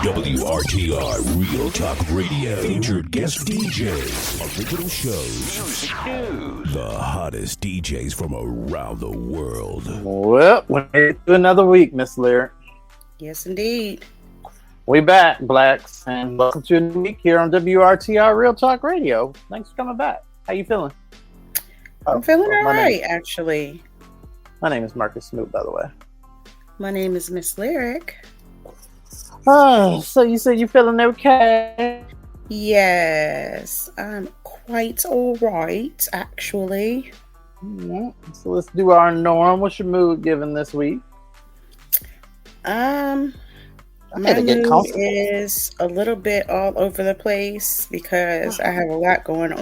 WRTR Real Talk Radio. Featured guest DJs. Original shows. Music news. The hottest DJs from around the world. Well, we're into another week, Miss Lyric. Yes, indeed. We back, Blacks, and welcome to a new week here on WRTR Real Talk Radio. Thanks for coming back. How you feeling? I'm feeling all right, actually. My name is Marcus Smoot, by the way. My name is Miss Lyric. Oh, so you said you're feeling okay? Yes, I'm quite all right, actually. Mm-hmm. So let's do our norm. What's your mood given this week? My mood is a little bit all over the place because I have a lot going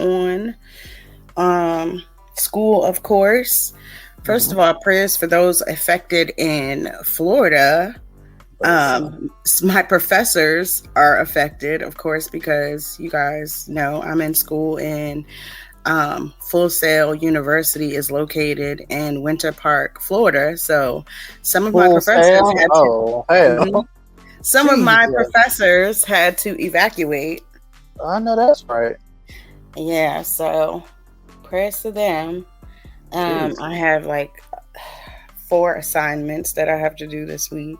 on. School, of course. First of all, prayers for those affected in Florida. My professors are affected, of course, because you guys know I'm in school and Full Sail University is located in Winter Park, Florida. So some of my professors had to, some of my professors had to evacuate. I know that's right. Yeah, so prayers to them. I have like 4 assignments that I have to do this week.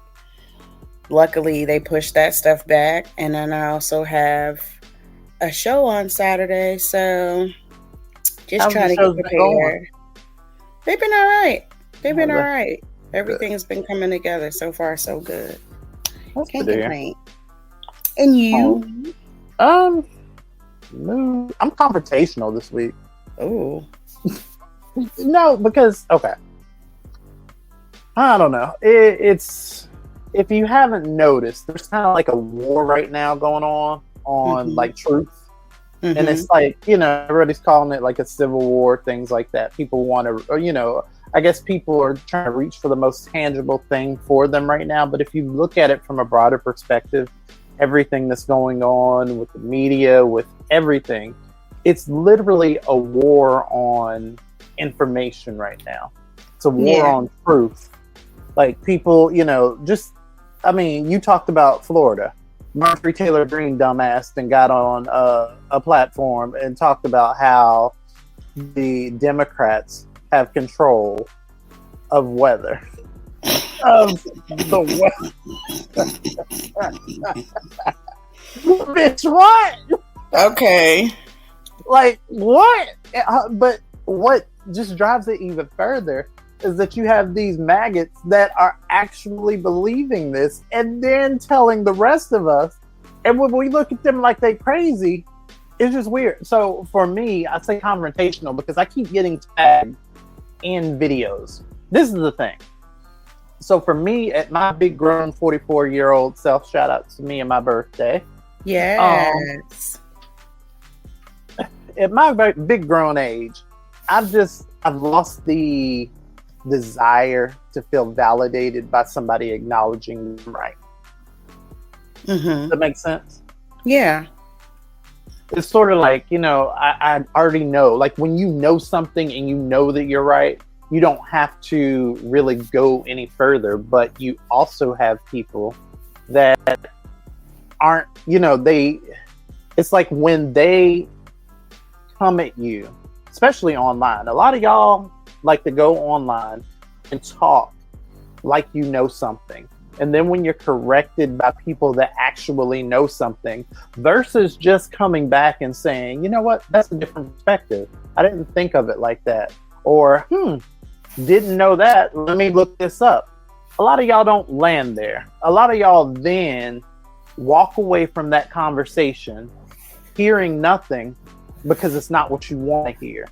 Luckily, they pushed that stuff back. And then I also have a show on Saturday. So just trying to get prepared. They've been all right. All right. Everything has been coming together. So far, so good. Can't complain. And you? I'm confrontational this week. Oh. No, because, okay. I don't know. It's... If you haven't noticed, there's kind of like a war right now going on like truth. Mm-hmm. And it's like, everybody's calling it like a civil war, things like that. People want to, or, I guess people are trying to reach for the most tangible thing for them right now. But if you look at it from a broader perspective, everything that's going on with the media, with everything, it's literally a war on information right now. It's a war on truth. Like people, you talked about Florida. Marjorie Taylor Greene dumbass and got on a platform and talked about how the Democrats have control of weather. Of the weather. Bitch, what? Okay. Like, what? But what just drives it even further is that you have these maggots that are actually believing this and then telling the rest of us. And when we look at them like they crazy, it's just weird. So for me, I say confrontational because I keep getting tagged in videos. This is the thing. So for me, at my big grown 44-year-old self, shout out to me and my birthday. Yes. At my big grown age, I've lost the desire to feel validated by somebody acknowledging them right. Mm-hmm. Does that make sense? Yeah. It's sort of like, I already know. Like when you know something and you know that you're right, you don't have to really go any further. But you also have people that aren't, it's like when they come at you, especially online. A lot of y'all like to go online and talk like you know something. And then when you're corrected by people that actually know something versus just coming back and saying, you know what, that's a different perspective. I didn't think of it like that. Or, didn't know that. Let me look this up. A lot of y'all don't land there. A lot of y'all then walk away from that conversation hearing nothing because it's not what you want to hear.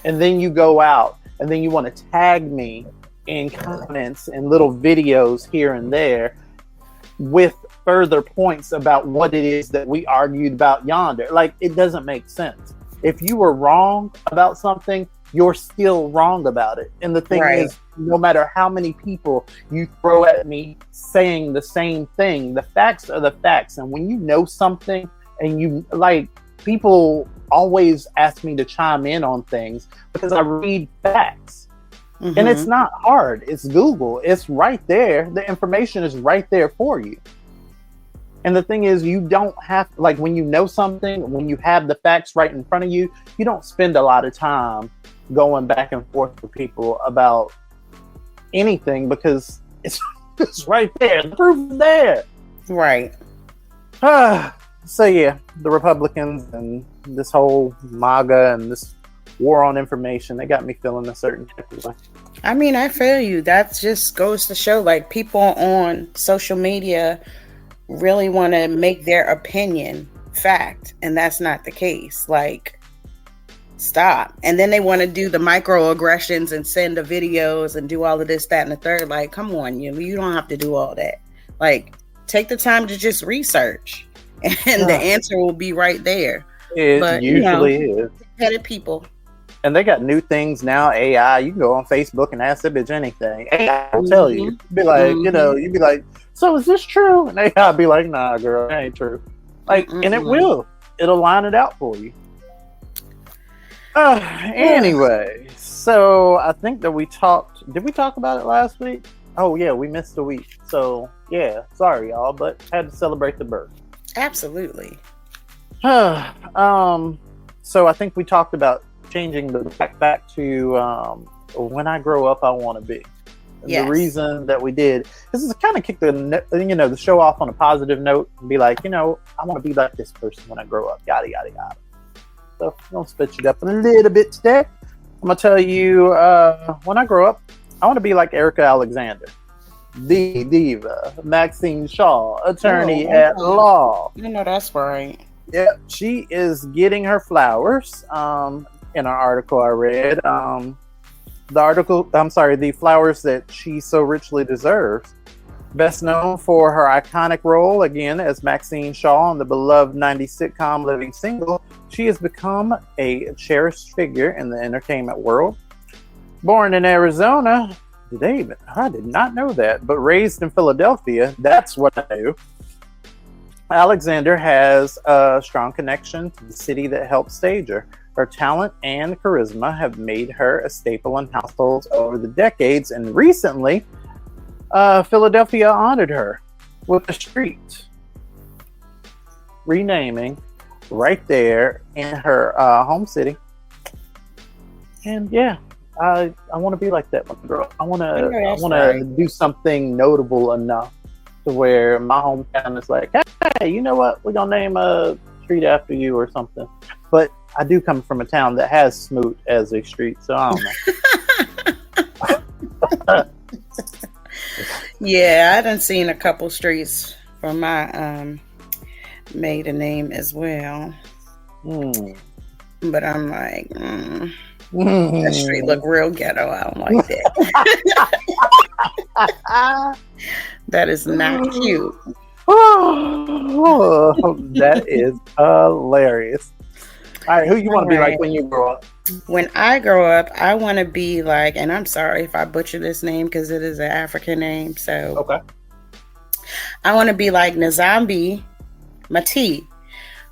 And then you go out and then you want to tag me in comments and little videos here and there with further points about what it is that we argued about yonder. Like, it doesn't make sense. If you were wrong about something, you're still wrong about it. And the thing is, no matter how many people you throw at me saying the same thing, the facts are the facts. And when you know something and you like, people always ask me to chime in on things because I read facts. Mm-hmm. And it's not hard. It's Google. It's right there. The information is right there for you. And the thing is, you don't have, like, when you know something, when you have the facts right in front of you, you don't spend a lot of time going back and forth with people about anything because it's right there. The proof is there. Right. So yeah, the Republicans and this whole MAGA and this war on information, they got me feeling a certain type of way. I mean, I feel you. That just goes to show, like, people on social media really want to make their opinion fact, and that's not the case. Like, stop. And then they want to do the microaggressions and send the videos and do all of this, that, and the third. Like, come on, you don't have to do all that. Like, take the time to just research, and the answer will be right there. It usually is. Headed people. And they got new things now, AI. You can go on Facebook and ask that bitch anything. AI will tell you. Be like, you'd be like, so is this true? And AI will be like, nah, girl, that ain't true. Like, and it will. It'll line it out for you. Anyway, so I think that did we talk about it last week? Oh, yeah, we missed a week. So, yeah, sorry, y'all, but had to celebrate the birth. Absolutely. So I think we talked about changing the back to when I grow up, I want to be. Yes. The reason that we did is to kind of kick the show off on a positive note and be like, I want to be like this person when I grow up, yada, yada, yada. So I'm going to switch it up a little bit today. I'm going to tell you, when I grow up, I want to be like Erica Alexander, the diva, Maxine Shaw, attorney at law. That's right. Yeah, she is getting her flowers. In an article I read, the flowers that she so richly deserves. Best known for her iconic role, again, as Maxine Shaw on the beloved 90s sitcom Living Single, she has become a cherished figure in the entertainment world. Born in Arizona, I did not know that, but raised in Philadelphia, that's what I knew. Alexander has a strong connection to the city that helped stage her. Her talent and charisma have made her a staple in households over the decades, and recently, Philadelphia honored her with a street renaming right there in her home city. And yeah, I want to be like that one girl. I want to do something notable enough to where my hometown is like, hey, you know what? We're gonna name a street after you or something. But I do come from a town that has Smoot as a street, so I don't know. Yeah, I done seen a couple streets from my maiden name as well. But I'm like, that street look real ghetto. I don't like that. That is not cute. That is hilarious. All right, who you want to be like when you grow up? When I grow up, I want to be like, and I'm sorry if I butcher this name because it is an African name. So, okay, I want to be like Nzambi Mati,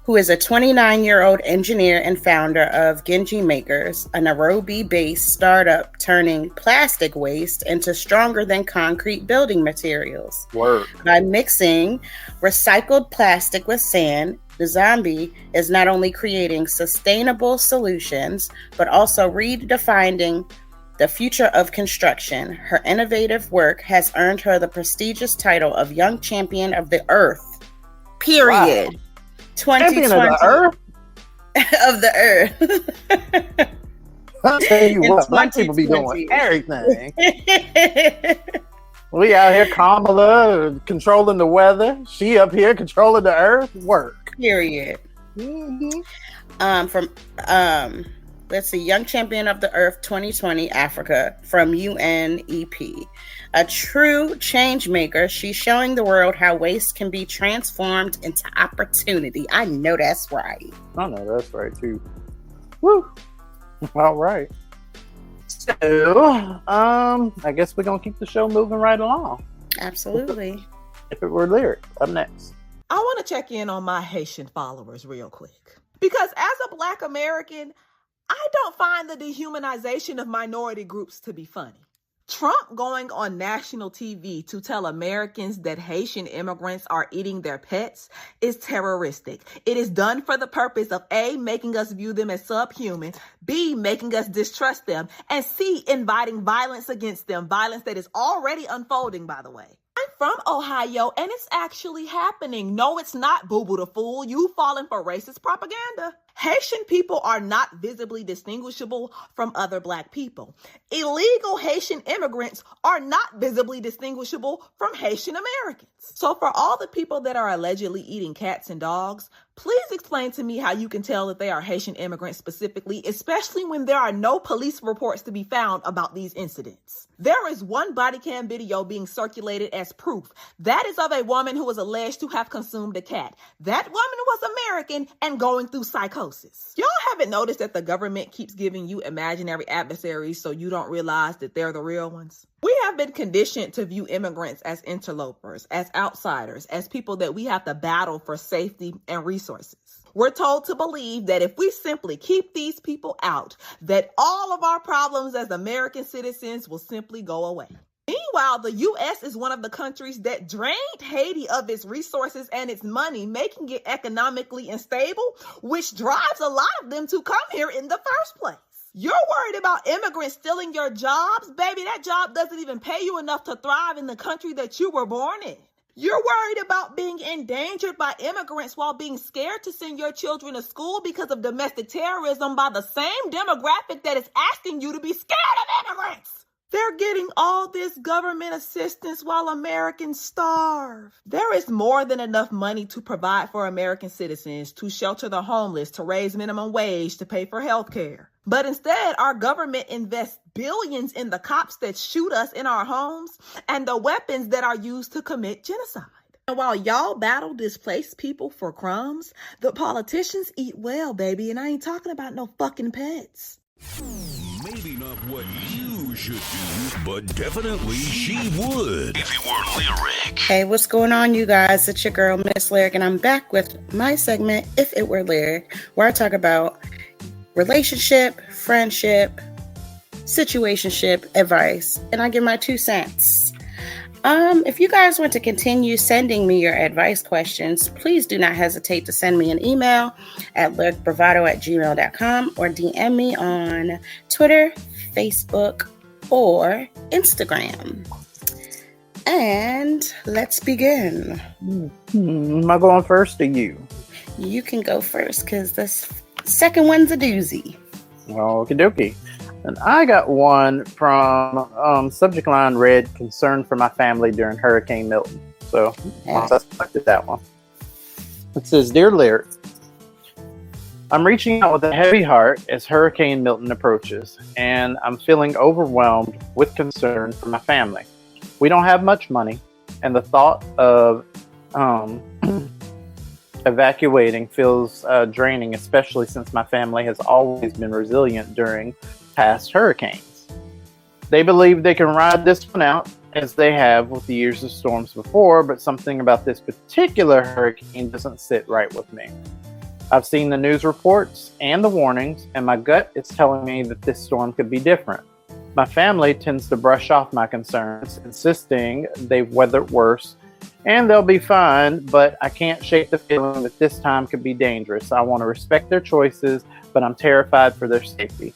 who is a 29-year-old engineer and founder of Genji Makers, a Nairobi-based startup turning plastic waste into stronger than concrete building materials. Word. By mixing recycled plastic with sand, Nzambi is not only creating sustainable solutions, but also redefining the future of construction. Her innovative work has earned her the prestigious title of Young Champion of the Earth. Period. Wow. 2020 Champion of the Earth? Of the Earth. I'll tell you what, black people be doing everything. We out here, Kamala, controlling the weather. She up here controlling the earth. Work. Period. Let's see, Young Champion of the Earth 2020 Africa from UNEP. A true change maker, she's showing the world how waste can be transformed into opportunity. I know that's right. I know that's right too. Woo! All right. So, I guess we're gonna keep the show moving right along. Absolutely. If it were lyric, up next. I want to check in on my Haitian followers real quick. Because as a Black American, I don't find the dehumanization of minority groups to be funny. Trump going on national TV to tell Americans that Haitian immigrants are eating their pets is terroristic. It is done for the purpose of A, making us view them as subhuman, B, making us distrust them, and C, inviting violence against them, violence that is already unfolding, by the way. I'm from Ohio, and it's actually happening. No, it's not, boo-boo the fool. You falling for racist propaganda. Haitian people are not visibly distinguishable from other Black people. Illegal Haitian immigrants are not visibly distinguishable from Haitian Americans. So for all the people that are allegedly eating cats and dogs, please explain to me how you can tell that they are Haitian immigrants specifically, especially when there are no police reports to be found about these incidents. There is one body cam video being circulated as proof. That is of a woman who was alleged to have consumed a cat. That woman was American and going through psychosis. Y'all haven't noticed that the government keeps giving you imaginary adversaries so you don't realize that they're the real ones? We have been conditioned to view immigrants as interlopers, as outsiders, as people that we have to battle for safety and resources. We're told to believe that if we simply keep these people out, that all of our problems as American citizens will simply go away. Meanwhile, the U.S. is one of the countries that drained Haiti of its resources and its money, making it economically unstable, which drives a lot of them to come here in the first place. You're worried about immigrants stealing your jobs? Baby, that job doesn't even pay you enough to thrive in the country that you were born in. You're worried about being endangered by immigrants while being scared to send your children to school because of domestic terrorism by the same demographic that is asking you to be scared of immigrants. They're getting all this government assistance while Americans starve. There is more than enough money to provide for American citizens, to shelter the homeless, to raise minimum wage, to pay for health care. But instead, our government invests billions in the cops that shoot us in our homes and the weapons that are used to commit genocide. And while y'all battle displaced people for crumbs, the politicians eat well, baby, and I ain't talking about no fucking pets. Maybe not what you should do, but definitely she would if it were lyric. Hey, what's going on, you guys? It's your girl, Miss Lyric, and I'm back with my segment, If It Were Lyric, where I talk about relationship, friendship, situationship advice, and I give my 2 cents. If you guys want to continue sending me your advice questions, please do not hesitate to send me an email at lurkbravado@gmail.com or DM me on Twitter, Facebook, or Instagram. And let's begin. Am I going first or you? You can go first because this second one's a doozy. Okie dokie. And I got one from subject line read, concern for my family during Hurricane Milton. So I selected that one. It says, Dear Lyric, I'm reaching out with a heavy heart as Hurricane Milton approaches, and I'm feeling overwhelmed with concern for my family. We don't have much money, and the thought of evacuating feels draining, especially since my family has always been resilient during past hurricanes. They believe they can ride this one out as they have with the years of storms before, but something about this particular hurricane doesn't sit right with me. I've seen the news reports and the warnings, and my gut is telling me that this storm could be different. My family tends to brush off my concerns, insisting they've weathered worse and they'll be fine, but I can't shake the feeling that this time could be dangerous. I want to respect their choices, but I'm terrified for their safety.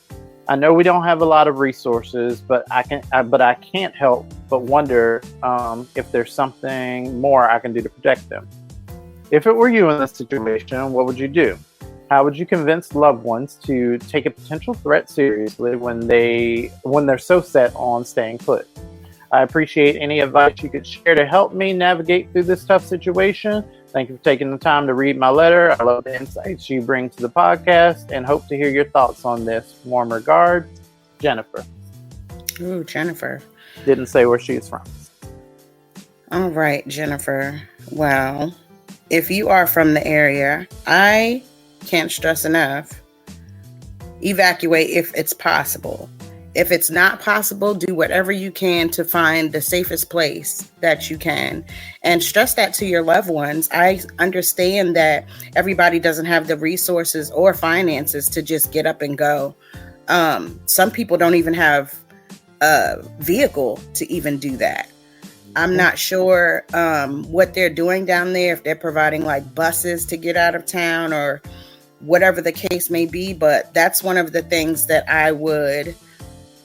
I know we don't have a lot of resources, but I can't help but wonder if there's something more I can do to protect them. If it were you in this situation, what would you do? How would you convince loved ones to take a potential threat seriously when they're so set on staying put? I appreciate any advice you could share to help me navigate through this tough situation. Thank you for taking the time to read my letter. I love the insights you bring to the podcast and hope to hear your thoughts on this. Warm regards, Jennifer. Ooh, Jennifer. Didn't say where she's from. All right, Jennifer. Well, if you are from the area, I can't stress enough, evacuate if it's possible. If it's not possible, do whatever you can to find the safest place that you can and stress that to your loved ones. I understand that everybody doesn't have the resources or finances to just get up and go. Some people don't even have vehicle to even do that. I'm not sure what they're doing down there, if they're providing like buses to get out of town or whatever the case may be. But that's one of the things that I would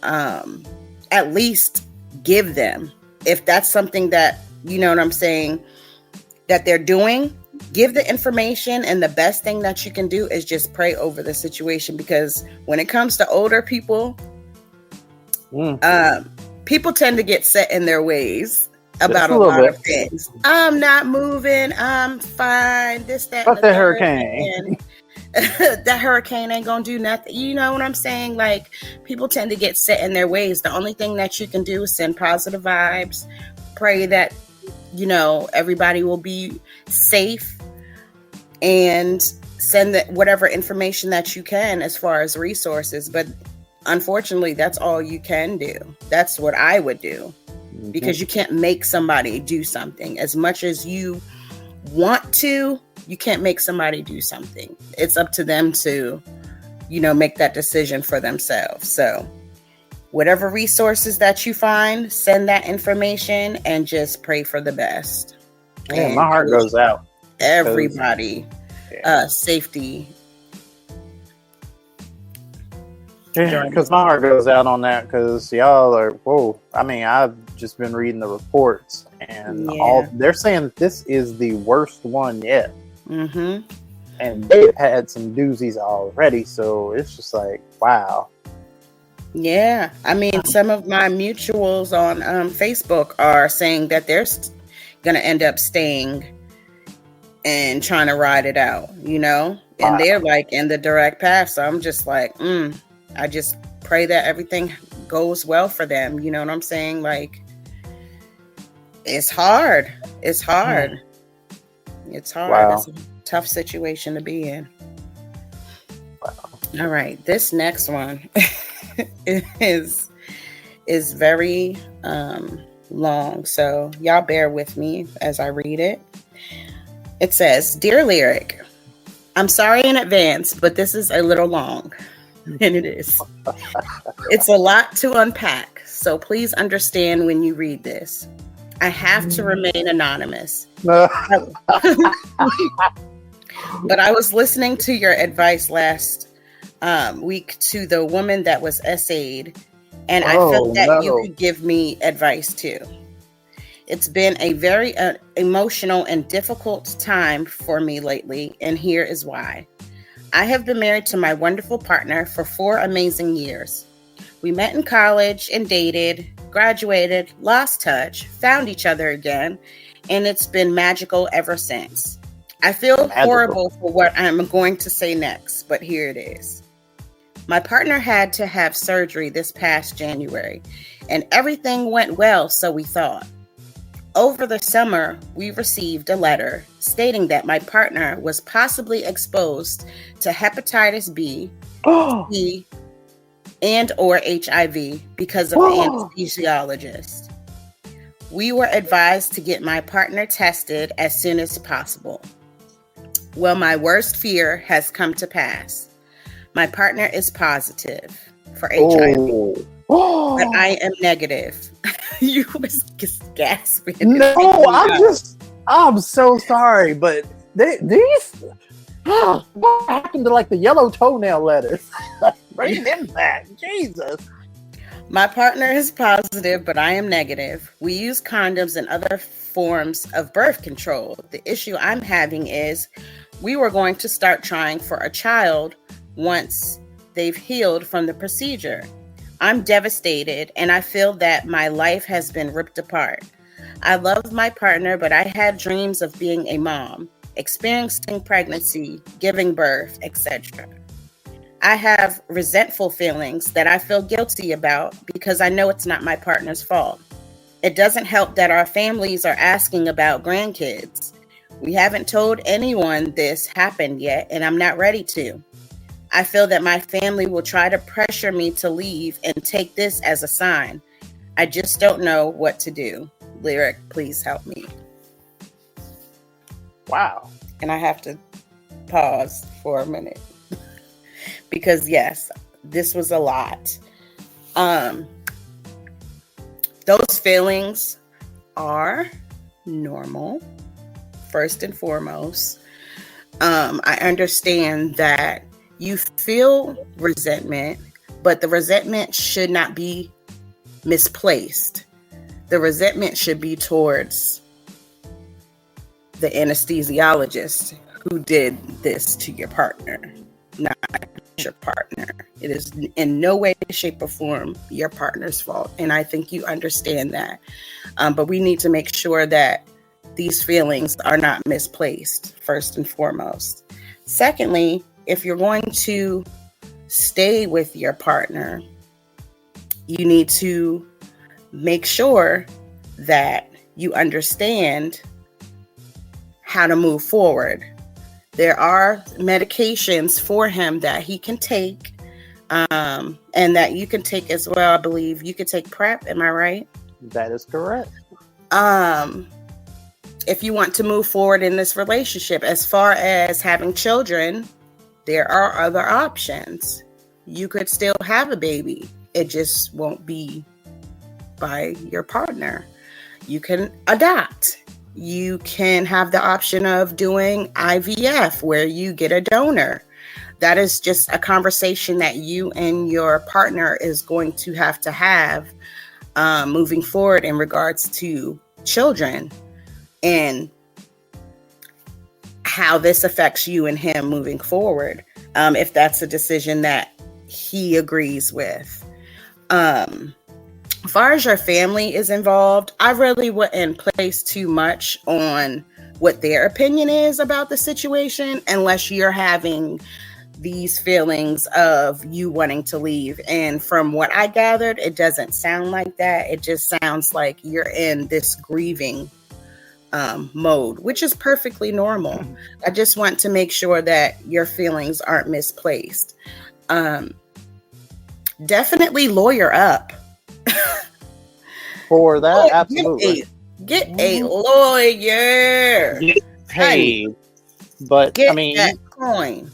at least give them. If that's something that, you know what I'm saying, that they're doing, give the information. And the best thing that you can do is just pray over the situation. Because when it comes to older people, people tend to get set in their ways about a lot of things. I'm not moving. I'm fine. This, that, but the hurricane. That hurricane ain't gonna do nothing. You know what I'm saying? Like, people tend to get set in their ways. The only thing that you can do is send positive vibes. Pray that, you know, everybody will be safe, and send whatever information that you can as far as resources. But unfortunately, that's all you can do. That's what I would do, because you can't make somebody do something. As much as you want to, you can't make somebody do something. It's up to them to, you know, make that decision for themselves. So whatever resources that you find, send that information and just pray for the best. Yeah, my heart goes out. Everybody, safety. Yeah, because my heart goes out on that, because y'all are, whoa. I mean, I've just been reading the reports, and they're saying that this is the worst one yet. Mm-hmm. And they've had some doozies already, so it's just like, wow. Yeah, I mean, some of my mutuals on Facebook are saying that they're going to end up staying and trying to ride it out, you know? And they're like in the direct path, so I'm just like, I just pray that everything goes well for them. You know what I'm saying? Like, it's hard. It's hard. It's hard. Wow. It's a tough situation to be in. Wow. All right. This next one is very long. So y'all bear with me as I read it. It says, "Dear Lyric, I'm sorry in advance, but this is a little long." And it is. It's a lot to unpack, so please understand when you read this. I have to remain anonymous. But I was listening to your advice last week to the woman that was essayed, and I felt that you could give me advice too. It's been a very emotional and difficult time for me lately, and here is why. I have been married to my wonderful partner for 4 amazing years. We met in college and dated, graduated, lost touch, found each other again, and it's been magical ever since. I feel horrible for what I'm going to say next, but here it is. My partner had to have surgery this past January, and everything went well, so we thought. Over the summer, we received a letter stating that my partner was possibly exposed to hepatitis B, C, and or HIV because of the anesthesiologist. We were advised to get my partner tested as soon as possible. Well, my worst fear has come to pass. My partner is positive for HIV, but I am negative. You was just gasping. No, I'm so sorry, but these, what happened to like the yellow toenail letters? Bring them back, Jesus. My partner is positive, but I am negative. We use condoms and other forms of birth control. The issue I'm having is we were going to start trying for a child once they've healed from the procedure. I'm devastated, and I feel that my life has been ripped apart. I love my partner, but I had dreams of being a mom, experiencing pregnancy, giving birth, etc. I have resentful feelings that I feel guilty about because I know it's not my partner's fault. It doesn't help that our families are asking about grandkids. We haven't told anyone this happened yet, and I'm not ready to. I feel that my family will try to pressure me to leave and take this as a sign. I just don't know what to do. Lyric, please help me. Wow. And I have to pause for a minute because yes, this was a lot. Those feelings are normal, first and foremost. I understand that you feel resentment, but the resentment should not be misplaced. The resentment should be towards the anesthesiologist who did this to your partner, not your partner. It is in no way, shape, or form your partner's fault. And I think you understand that. But we need to make sure that these feelings are not misplaced, first and foremost. Secondly, if you're going to stay with your partner, you need to make sure that you understand how to move forward. There are medications for him that he can take, and that you can take as well. I believe you could take PrEP. Am I right? That is correct. If you want to move forward in this relationship, as far as having children, there are other options. You could still have a baby. It just won't be by your partner. You can adopt. You can have the option of doing IVF, where you get a donor. That is just a conversation that you and your partner is going to have moving forward in regards to children and how this affects you and him moving forward, if that's a decision that he agrees with. As far as your family is involved, I really wouldn't place too much on what their opinion is about the situation unless you're having these feelings of you wanting to leave. And from what I gathered, it doesn't sound like that. It just sounds like you're in this grieving mode, which is perfectly normal. I just want to make sure that your feelings aren't misplaced. Definitely lawyer up. For that, absolutely. Get a lawyer. Get paid. But Get I mean, that coin.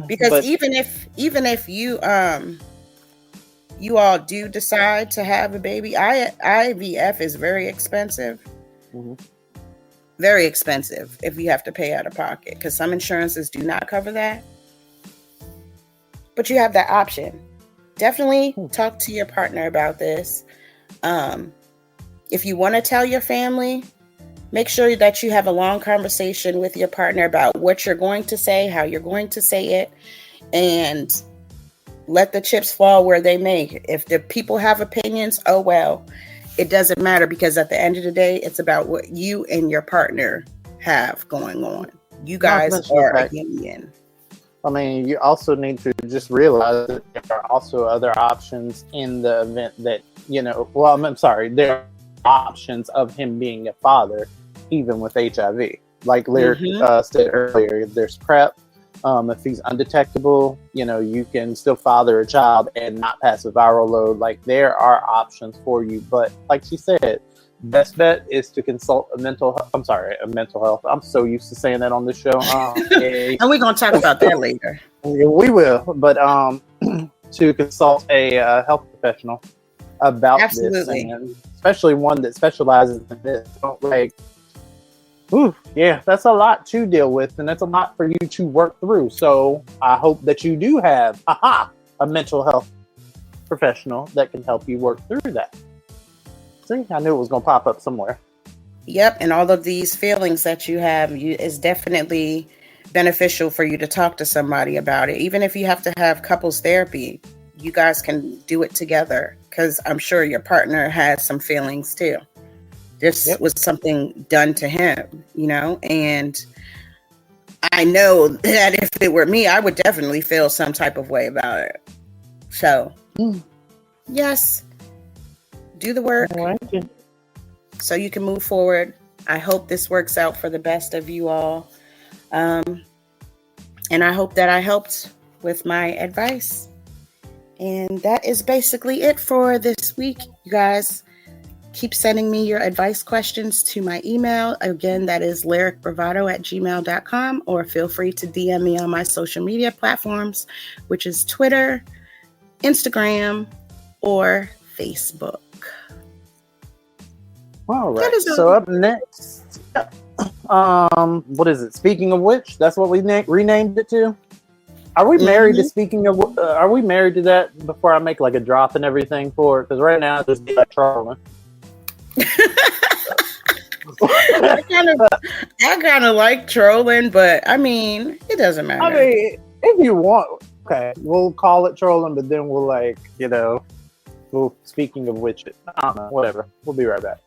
Because even if you you all do decide to have a baby, IVF is very expensive. Mm-hmm. Very expensive if you have to pay out of pocket, because some insurances do not cover that. But you have that option. Definitely talk to your partner about this. If you want to tell your family, make sure that you have a long conversation with your partner about what you're going to say, how you're going to say it, and let the chips fall where they may. If the people have opinions, oh well. It doesn't matter, because at the end of the day, it's about what you and your partner have going on. You guys are a union. I mean, you also need to just realize that there are also other options in the event that, well, I'm sorry, there are options of him being a father, even with HIV. Like Lyric said earlier, there's PrEP. If he's undetectable, you can still father a child and not pass a viral load. Like, there are options for you. But like she said, best bet is to consult a mental health. I'm so used to saying that on this show. And we're going to talk about that later. We will. But to consult a health professional about this, and especially one that specializes in this. That's a lot to deal with, and that's a lot for you to work through. So I hope that you do have a mental health professional that can help you work through that. See, I knew it was going to pop up somewhere. Yep, and all of these feelings that you have, is definitely beneficial for you to talk to somebody about it. Even if you have to have couples therapy, you guys can do it together, because I'm sure your partner has some feelings too. This was something done to him, and I know that if it were me, I would definitely feel some type of way about it. So, yes, do the work so you can move forward. I hope this works out for the best of you all. And I hope that I helped with my advice. And that is basically it for this week, you guys. Keep sending me your advice questions to my email. Again, that is lyricbravado@gmail.com, or feel free to DM me on my social media platforms, which is Twitter, Instagram, or Facebook. All right. So up next, what is it? Speaking of which, that's what we renamed it to. Are we married to Speaking of? Are we married to that? Before I make like a drop and everything for it, because right now I just be like trolling. I kind of like trolling, but I mean, it doesn't matter. I mean, if you want, okay, we'll call it trolling, but then we'll we'll speaking of which, I don't know, whatever. We'll be right back.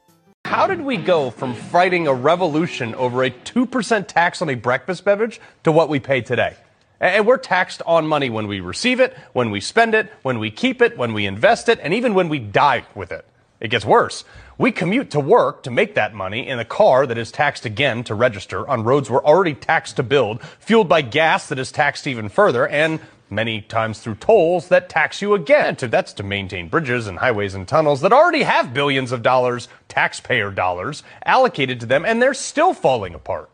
How did we go from fighting a revolution over a 2% tax on a breakfast beverage to what we pay today? And we're taxed on money when we receive it, when we spend it, when we keep it, when we invest it, and even when we die with it. It gets worse. We commute to work to make that money in a car that is taxed again to register on roads we're already taxed to build, fueled by gas that is taxed even further, and many times through tolls that tax you again. That's to maintain bridges and highways and tunnels that already have billions of dollars, taxpayer dollars, allocated to them, and they're still falling apart.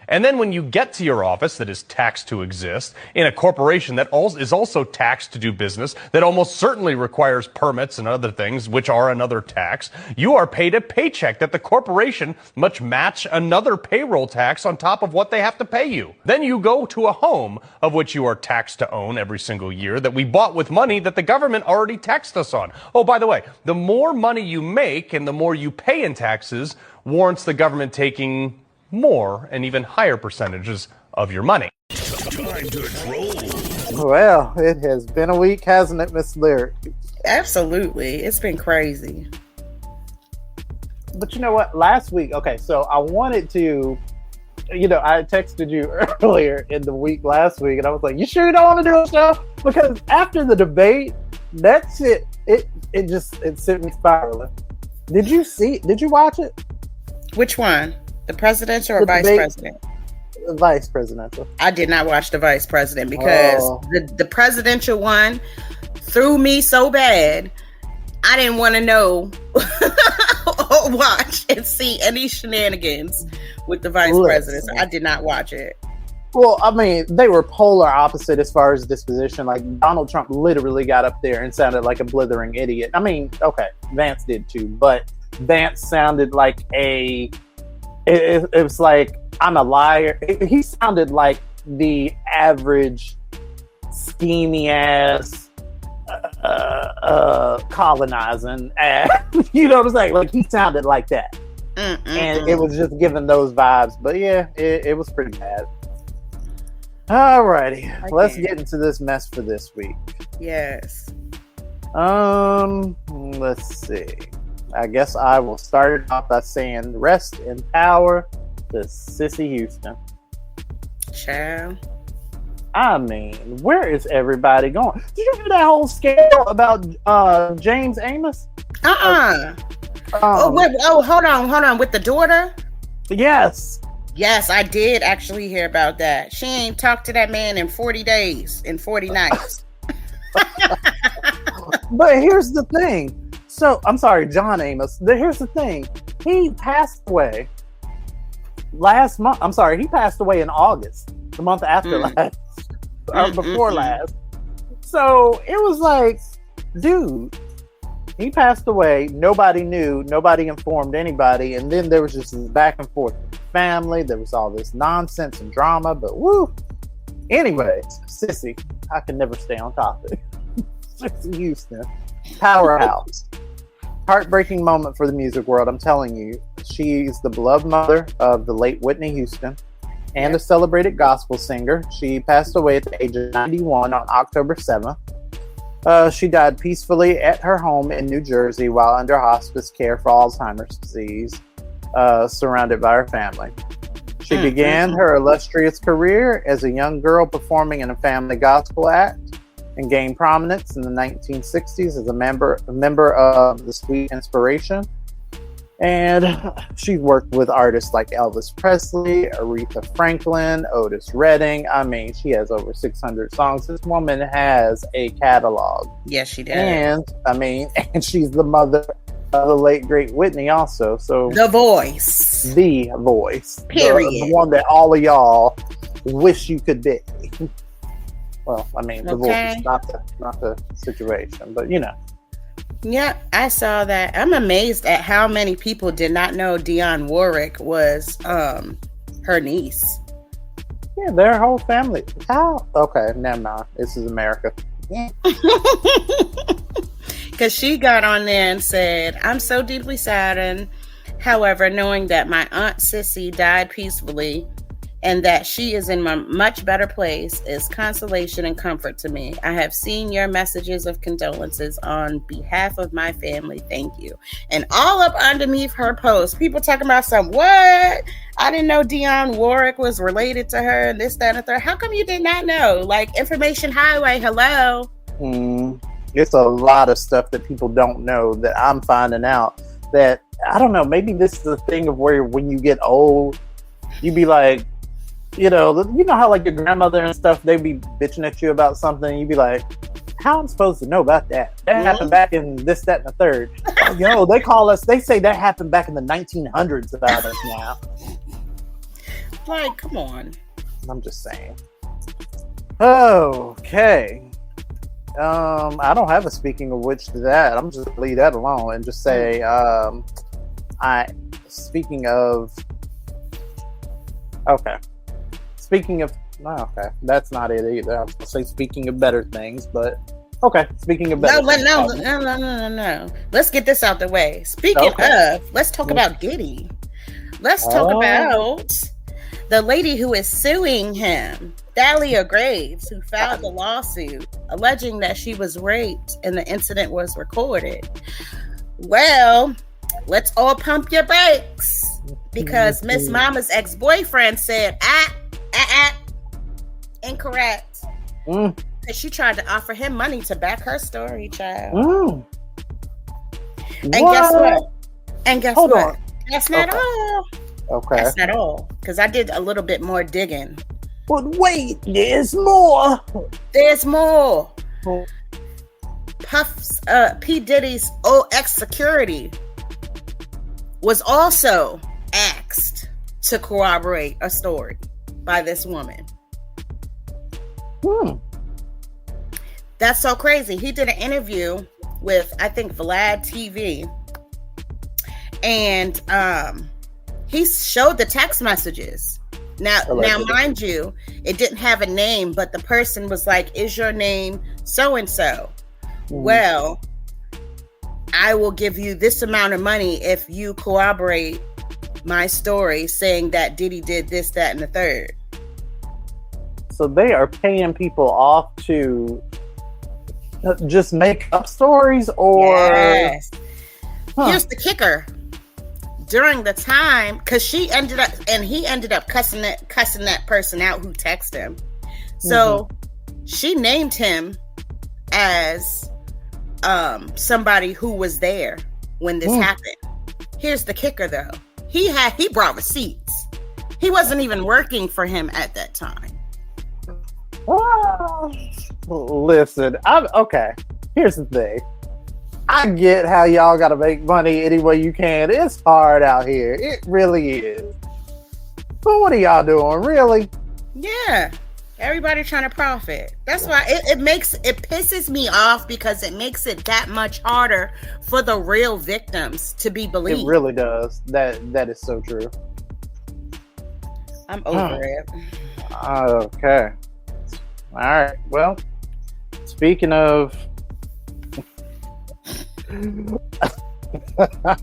And then when you get to your office that is taxed to exist, in a corporation that is also taxed to do business, that almost certainly requires permits and other things, which are another tax, you are paid a paycheck that the corporation must match another payroll tax on top of what they have to pay you. Then you go to a home of which you are taxed to own every single year that we bought with money that the government already taxed us on. Oh, by the way, the more money you make and the more you pay in taxes warrants the government taking more and even higher percentages of your money. Time to troll. Well, it has been a week, hasn't it, Miss Lyric? Absolutely. It's been crazy. But you know what? Last week, okay, so I wanted to, I texted you earlier in the week last week, and I was like, you sure you don't want to do a show? Because after the debate, that shit, it sent me spiraling. Did you watch it? Which one? The presidential or vice president? The vice presidential. I did not watch the vice president because the presidential one threw me so bad. I didn't want to know or watch and see any shenanigans with the vice president. So I did not watch it. Well, I mean, they were polar opposite as far as disposition. Like, Donald Trump literally got up there and sounded like a blithering idiot. I mean, okay, Vance did too, but Vance sounded like it was like, I'm a liar. He sounded like the average schemey ass colonizing ass. You know what I'm saying? Like, he sounded like that. And it was just giving those vibes. But yeah, it was pretty bad. Alrighty, let's get into this mess for this week. Yes. Let's see. I guess I will start it off by saying rest in power to Sissy Houston. Child. I mean, where is everybody going? Did you hear that whole scandal about James Amos? Hold on. With the daughter? Yes. Yes, I did actually hear about that. She ain't talked to that man in 40 days, in 40 nights. But here's the thing. So, I'm sorry, John Amos. Here's the thing. He passed away last month. I'm sorry, he passed away in August, the month after last, or before last. So, it was like, dude, he passed away. Nobody knew. Nobody informed anybody. And then there was just this back and forth with the family. There was all this nonsense and drama, but woo. Anyways, Sissy, I can never stay on topic. Sissy Houston. Powerhouse. Heartbreaking moment for the music world, I'm telling you. She's the beloved mother of the late Whitney Houston and a celebrated gospel singer. She passed away at the age of 91 on October 7th. She died peacefully at her home in New Jersey while under hospice care for Alzheimer's disease, surrounded by her family. She began her illustrious career as a young girl performing in a family gospel act, and gained prominence in the 1960s as a member of the Sweet Inspiration. And she's worked with artists like Elvis Presley, Aretha Franklin, Otis Redding. I mean, she has over 600 songs. This woman has a catalog. Yes, she does. And she's the mother of the late great Whitney also. So The voice. Period. The one that all of y'all wish you could be. Well, I mean, the voice, not the situation, but you know. Yep, I saw that. I'm amazed at how many people did not know Dionne Warwick was her niece. Yeah, their whole family. How? Okay, never mind. This is America. Because she got on there and said, I'm so deeply saddened. However, knowing that my Aunt Sissy died peacefully and that she is in a much better place is consolation and comfort to me. I have seen your messages of condolences on behalf of my family. Thank you. And all up underneath her post, people talking about what? I didn't know Dionne Warwick was related to her and this, that, and the third. How come you did not know? Like, information highway, hello. It's a lot of stuff that people don't know that I'm finding out that, I don't know, maybe this is the thing of where when you get old, you be like, you know how like your grandmother and stuff, they be bitching at you about something, you be like, how am I supposed to know about that? That happened back in this, that, and the third. They call us, they say that happened back in the 1900s about us now. Like, come on. I'm just saying. Okay. I don't have a speaking of which to that. I'm just gonna leave that alone and just say, speaking of, that's not it either. I was gonna say speaking of better things, but okay. Speaking of better things. No. Let's get this out the way. Speaking of, let's talk about Diddy. Let's talk about the lady who is suing him, Thalia Graves, who filed the lawsuit alleging that she was raped and the incident was recorded. Well, let's all pump your brakes because Miss Mama's ex-boyfriend said, incorrect. And she tried to offer him money to back her story, child. And guess what? Hold on. That's not all. Okay. That's not all. Because I did a little bit more digging. But wait, there's more. There's more. P. Diddy's ex-security was also asked to corroborate a story by this woman. That's so crazy. He did an interview with, I think, Vlad TV. And he showed the text messages. Now, mind you, it didn't have a name, but the person was like, is your name so-and-so? Well, I will give you this amount of money if you corroborate my story saying that Diddy did this, that, and the third. So they are paying people off to just make up stories, or... Yes. Here's the kicker. During the time, because he ended up cussing that person out who texted him. So she named him as somebody who was there when this happened. Here's the kicker, though. He brought receipts. He wasn't even working for him at that time. Listen, okay. Here's the thing. I get how y'all gotta make money any way you can. It's hard out here. It really is. But what are y'all doing, really? Yeah. Everybody trying to profit. That's why it pisses me off, because it makes it that much harder for the real victims to be believed. It really does. That is so true. I'm over it. Okay. All right. Well, speaking of...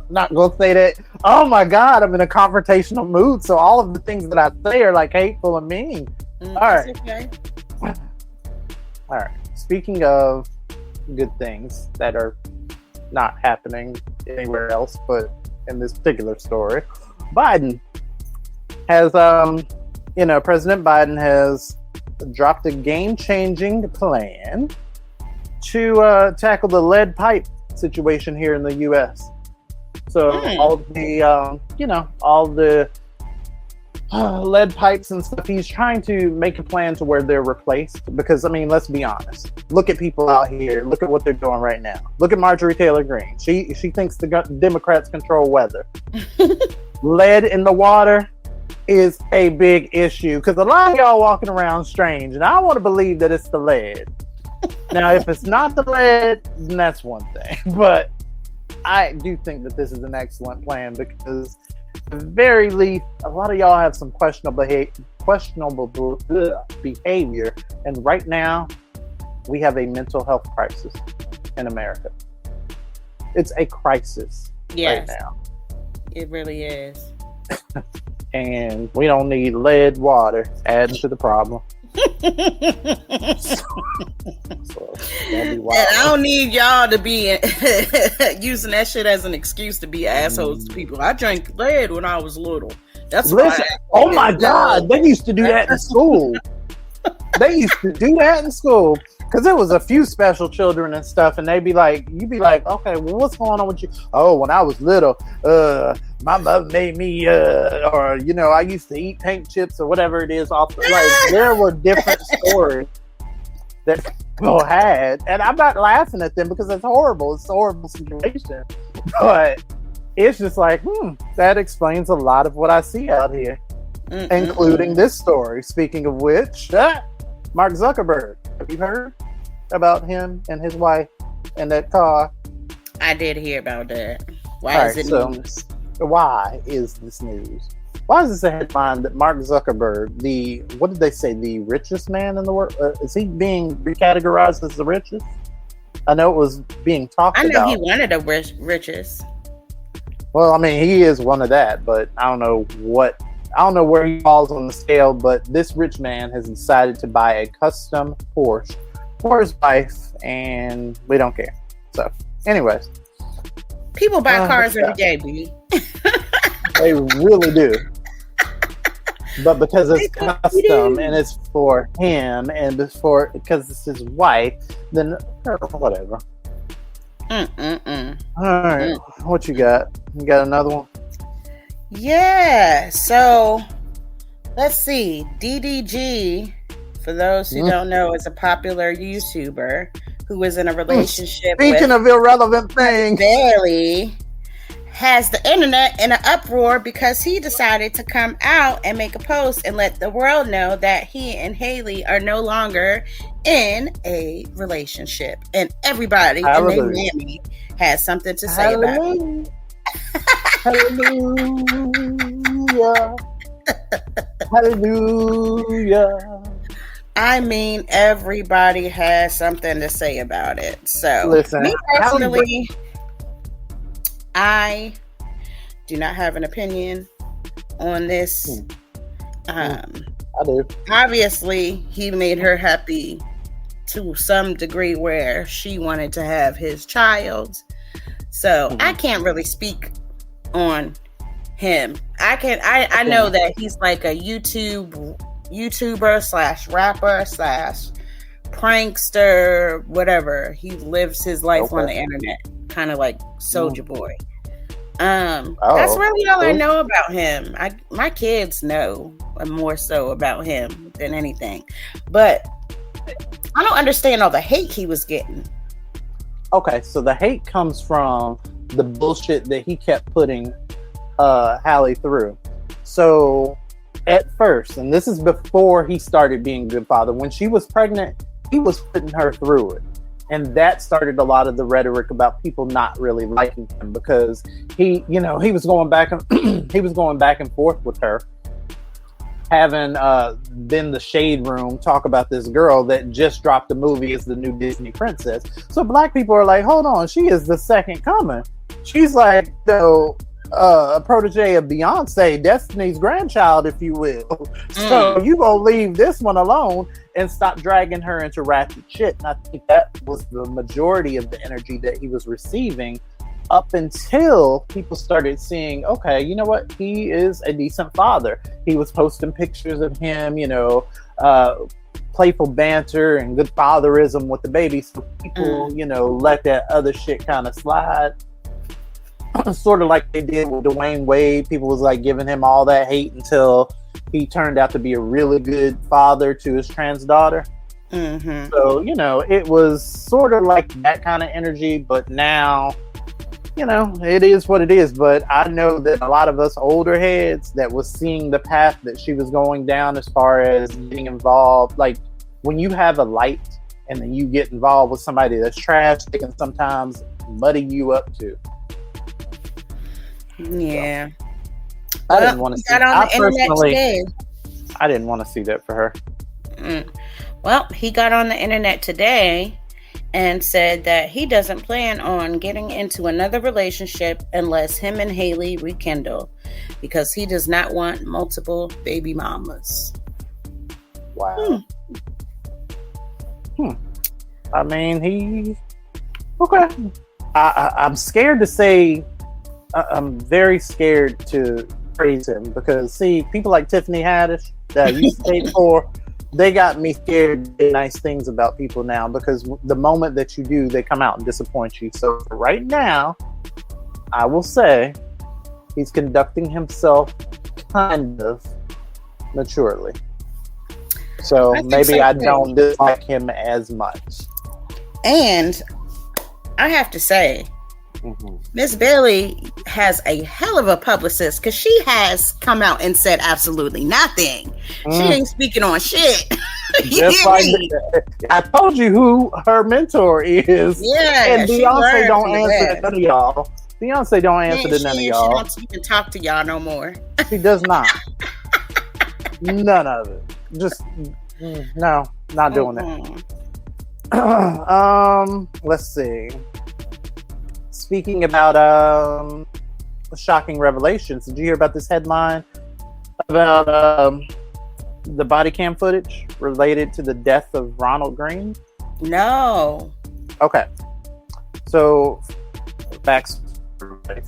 not gonna say that. Oh my God, I'm in a confrontational mood, so all of the things that I say are like hateful and mean. All right. Okay. All right. Speaking of good things that are not happening anywhere else, but in this particular story, Biden has, President Biden has dropped a game-changing plan to tackle the lead pipe situation here in the U.S. So all the lead pipes and stuff, he's trying to make a plan to where they're replaced. Because, I mean, let's be honest. Look at people out here. Look at what they're doing right now. Look at Marjorie Taylor Greene. She thinks the Democrats control weather. Lead in the water is a big issue, because a lot of y'all walking around strange, and I want to believe that it's the lead. Now, if it's not the lead, then that's one thing. But I do think that this is an excellent plan because, at the very least, a lot of y'all have some questionable behavior. And right now, we have a mental health crisis in America. It's a crisis right now. It really is. And we don't need lead water adding to the problem. So, that'd be wild. And I don't need y'all to be using that shit as an excuse to be assholes to people. I drank lead when I was little. That's Listen, oh my God, they used to do that in school. They used to do that in school because there was a few special children and stuff, and they'd be like, you'd be like, okay, well, what's going on with you? Oh, when I was little, my mother made me, or I used to eat paint chips or whatever it is. Like there were different stories that people had, and I'm not laughing at them because it's horrible. It's a horrible situation, but it's just like, that explains a lot of what I see out here. Including this story. Speaking of which, Mark Zuckerberg. Have you heard about him and his wife and that car? I did hear about that. Why is it news? Why is this news? Why is this a headline that Mark Zuckerberg, what did they say, the richest man in the world? Is he being recategorized as the richest? I know it was being talked about. I know he wanted the richest. Well, I mean, he is one of that, but I don't know where he falls on the scale, but this rich man has decided to buy a custom Porsche for his wife, and we don't care. So, anyways. People buy cars every day, B. They really do. But because it's custom and it's for him and because it's his wife, then whatever. All right. What you got? You got another one? Yeah, so let's see. DDG, for those who don't know, is a popular YouTuber who is in a relationship Speaking of irrelevant things, Bailey, has the internet in an uproar because he decided to come out and make a post and let the world know that he and Haley are no longer in a relationship. And everybody and their mammy has something to say about it. Hallelujah. Hallelujah. I mean, everybody has something to say about it. So, listen, me personally, I do not have an opinion on this. I do. Obviously, he made her happy to some degree where she wanted to have his child. So I can't really speak on him. I know that he's like a YouTuber slash rapper slash prankster, whatever. He lives his life on the internet, kind of like Soulja Boy. That's really all I know about him. My kids know more so about him than anything, but I don't understand all the hate he was getting. Okay, so the hate comes from the bullshit that he kept putting Hallie through. So at first, and this is before he started being a good father, when she was pregnant, he was putting her through it. And that started a lot of the rhetoric about people not really liking him because he was going back and forth with her, having been the shade room talk about this girl that just dropped the movie as the new Disney princess. So black people are like, hold on, she is the second coming. She's like a protege of Beyonce, Destiny's grandchild, if you will. So you gonna leave this one alone and stop dragging her into ratchet shit. And I think that was the majority of the energy that he was receiving up until people started seeing, okay, you know what? He is a decent father. He was posting pictures of him, playful banter and good fatherism with the baby. So people, let that other shit kind of slide. Sort of like they did with Dwayne Wade. People was like giving him all that hate until he turned out to be a really good father to his trans daughter. So, it was sort of like that kind of energy, but now, it is what it is. But I know that a lot of us older heads that was seeing the path that she was going down as far as getting involved, like when you have a light and then you get involved with somebody that's trash, they can sometimes muddy you up too. Yeah. So, I didn't want to see. I didn't want to see that for her. Well, he got on the internet today and said that he doesn't plan on getting into another relationship unless him and Haley rekindle, because he does not want multiple baby mamas. Wow. I mean, okay. I'm scared to say. I'm very scared to praise him because, see, people like Tiffany Haddish that I used to date for, they got me scared to say nice things about people now, because the moment that you do, they come out and disappoint you. So right now, I will say he's conducting himself kind of maturely. So maybe I don't dislike him as much. And I have to say, Miss Bailey has a hell of a publicist, because she has come out and said absolutely nothing. She ain't speaking on shit. Just like I told you who her mentor is. Yeah, and Beyonce don't answer to none of y'all. Beyonce don't answer to none of y'all. She don't even talk to y'all no more. She does not. None of it. Just no, not doing that. Let's see. Speaking about shocking revelations, did you hear about this headline about the body cam footage related to the death of Ronald Green? No. Okay. So,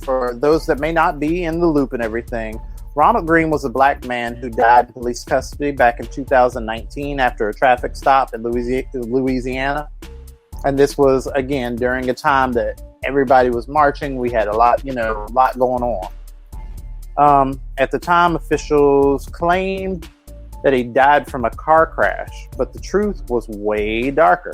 for those that may not be in the loop and everything, Ronald Green was a black man who died in police custody back in 2019 after a traffic stop in Louisiana. And this was, again, during a time that everybody was marching. We had a lot going on. At the time, officials claimed that he died from a car crash, but the truth was way darker.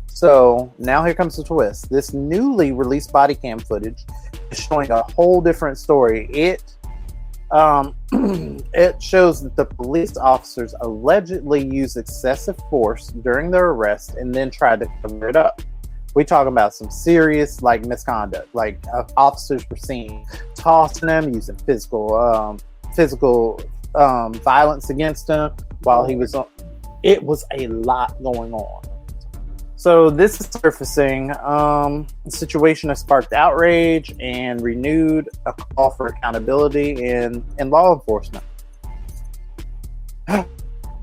So now here comes the twist. This newly released body cam footage is showing a whole different story. It shows that the police officers allegedly used excessive force during their arrest and then tried to cover it up. We talk about some serious misconduct. Officers were seen tossing him, using physical violence against him while he was on. It was a lot going on. So this is surfacing. The situation has sparked outrage and renewed a call for accountability in law enforcement.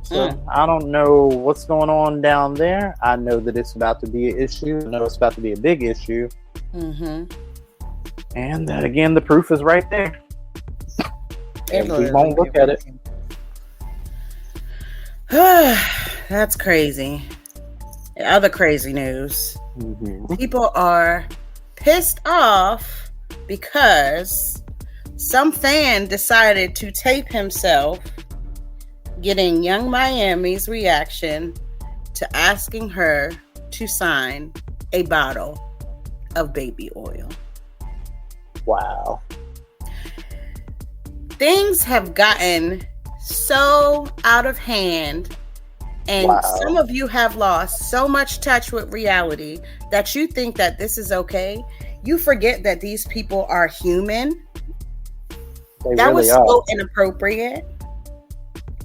So I don't know what's going on down there. I know that it's about to be an issue. I know it's about to be a big issue. And that, again, the proof is right there. We won't look at it. That's crazy. Other crazy news. People are pissed off because some fan decided to tape himself getting Young Miami's reaction to asking her to sign a bottle of baby oil. Wow. Things have gotten so out of hand, and some of you have lost so much touch with reality that you think that this is okay. You forget that these people are human. That was so inappropriate.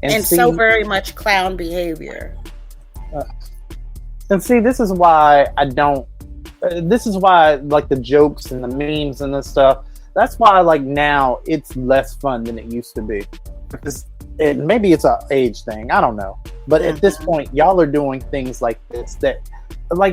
And so very much clown behavior. And see, this is why I don't. This is why, the jokes and the memes and this stuff. That's why, now it's less fun than it used to be. Because maybe it's an age thing. I don't know. But at this point, y'all are doing things like this that,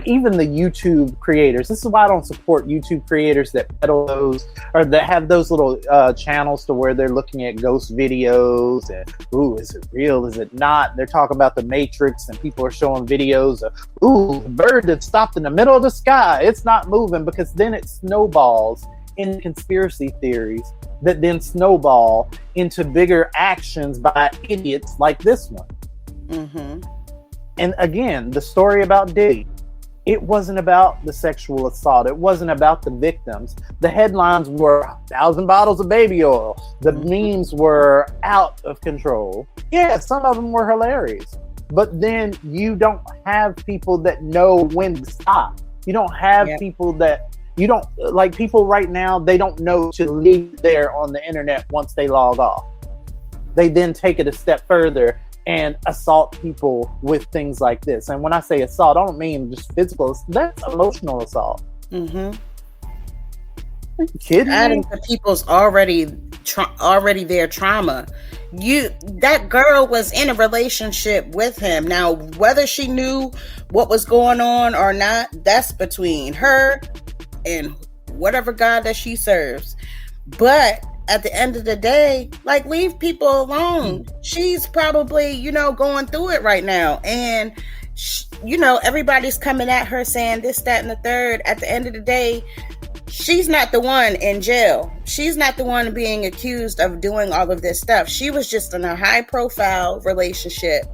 even the YouTube creators. This is why I don't support YouTube creators that peddle those, or that have those little channels to where they're looking at ghost videos and, ooh, is it real? Is it not? They're talking about the Matrix, and people are showing videos of, ooh, the bird that stopped in the middle of the sky. It's not moving, because then it snowballs in conspiracy theories that then snowball into bigger actions by idiots like this one. And again, the story about Diddy, it wasn't about the sexual assault. It wasn't about the victims. The headlines were 1,000 bottles of baby oil. The memes were out of control. Yeah, some of them were hilarious. but then you don't have people that know when to stop. You don't have people that you don't like. People right now, they don't know to leave there on the internet once they log off. They then take it a step further and assault people with things like this. And when I say assault, I don't mean just physical. That's emotional assault. Mm-hmm. Are you kidding me? Adding to people's already their trauma. That girl was in a relationship with him. Now, whether she knew what was going on or not, that's between her and whatever God that she serves. But at the end of the day, like, leave people alone. She's probably, going through it right now. And, everybody's coming at her saying this, that, and the third. At the end of the day, she's not the one in jail. She's not the one being accused of doing all of this stuff. She was just in a high-profile relationship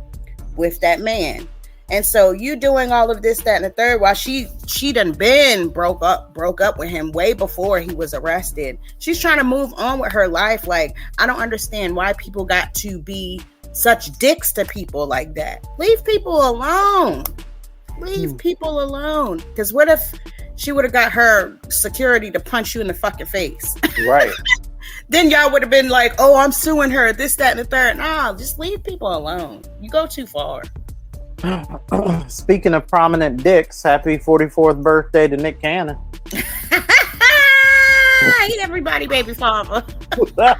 with that man. And so you doing all of this, that, and the third, while she done been broke up with him way before he was arrested. She's trying to move on with her life. Like, I don't understand why people got to be such dicks to people like that. Leave people alone. Leave people alone. Because what if she would have got her security to punch you in the fucking face? Right. Then y'all would have been like, oh, I'm suing her, this, that, and the third. Nah, just leave people alone. You go too far. Speaking of prominent dicks, happy 44th birthday to Nick Cannon. Hey, everybody, baby father. That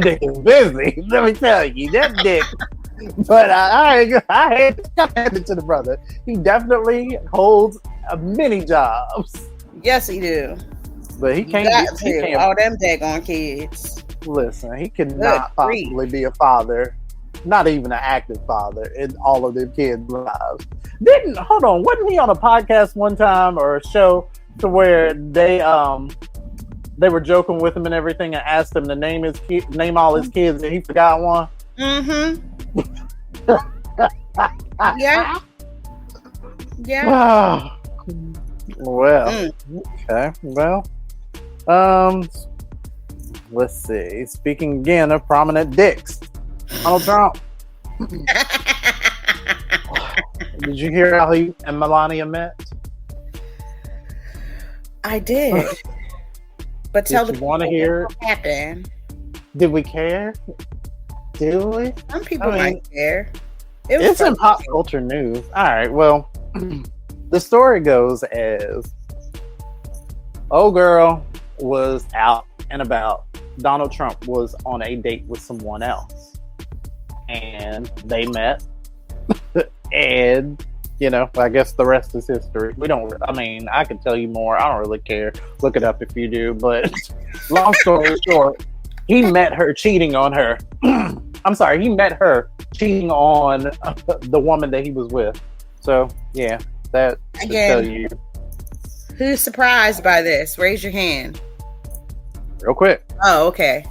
dick is busy. Let me tell you, that dick. But I hand it to the brother. He definitely holds many jobs. Yes, he do. But he can't. All them daggone kids. Listen, he cannot possibly be a father. Not even an active father in all of their kids' lives. Wasn't he on a podcast one time or a show to where they were joking with him and everything and asked him to name all his kids and he forgot one? Mm-hmm. Yeah. Yeah. Well, okay. Well, let's see. Speaking again of prominent dicks, Donald Trump. Did you hear how he and Melania met? I did. But tell the people want to hear what happened. Did we care? Did we? Some people might care. It's in pop culture news. All right. Well, the story goes as old girl was out and about. Donald Trump was on a date with someone else. And they met. And, I guess the rest is history. I can tell you more. I don't really care. Look it up if you do. But long story short, he met her cheating on her. I'm sorry, he met her cheating on the woman that he was with. So, yeah, that should tell you. Who's surprised by this? Raise your hand. Real quick. Oh, okay.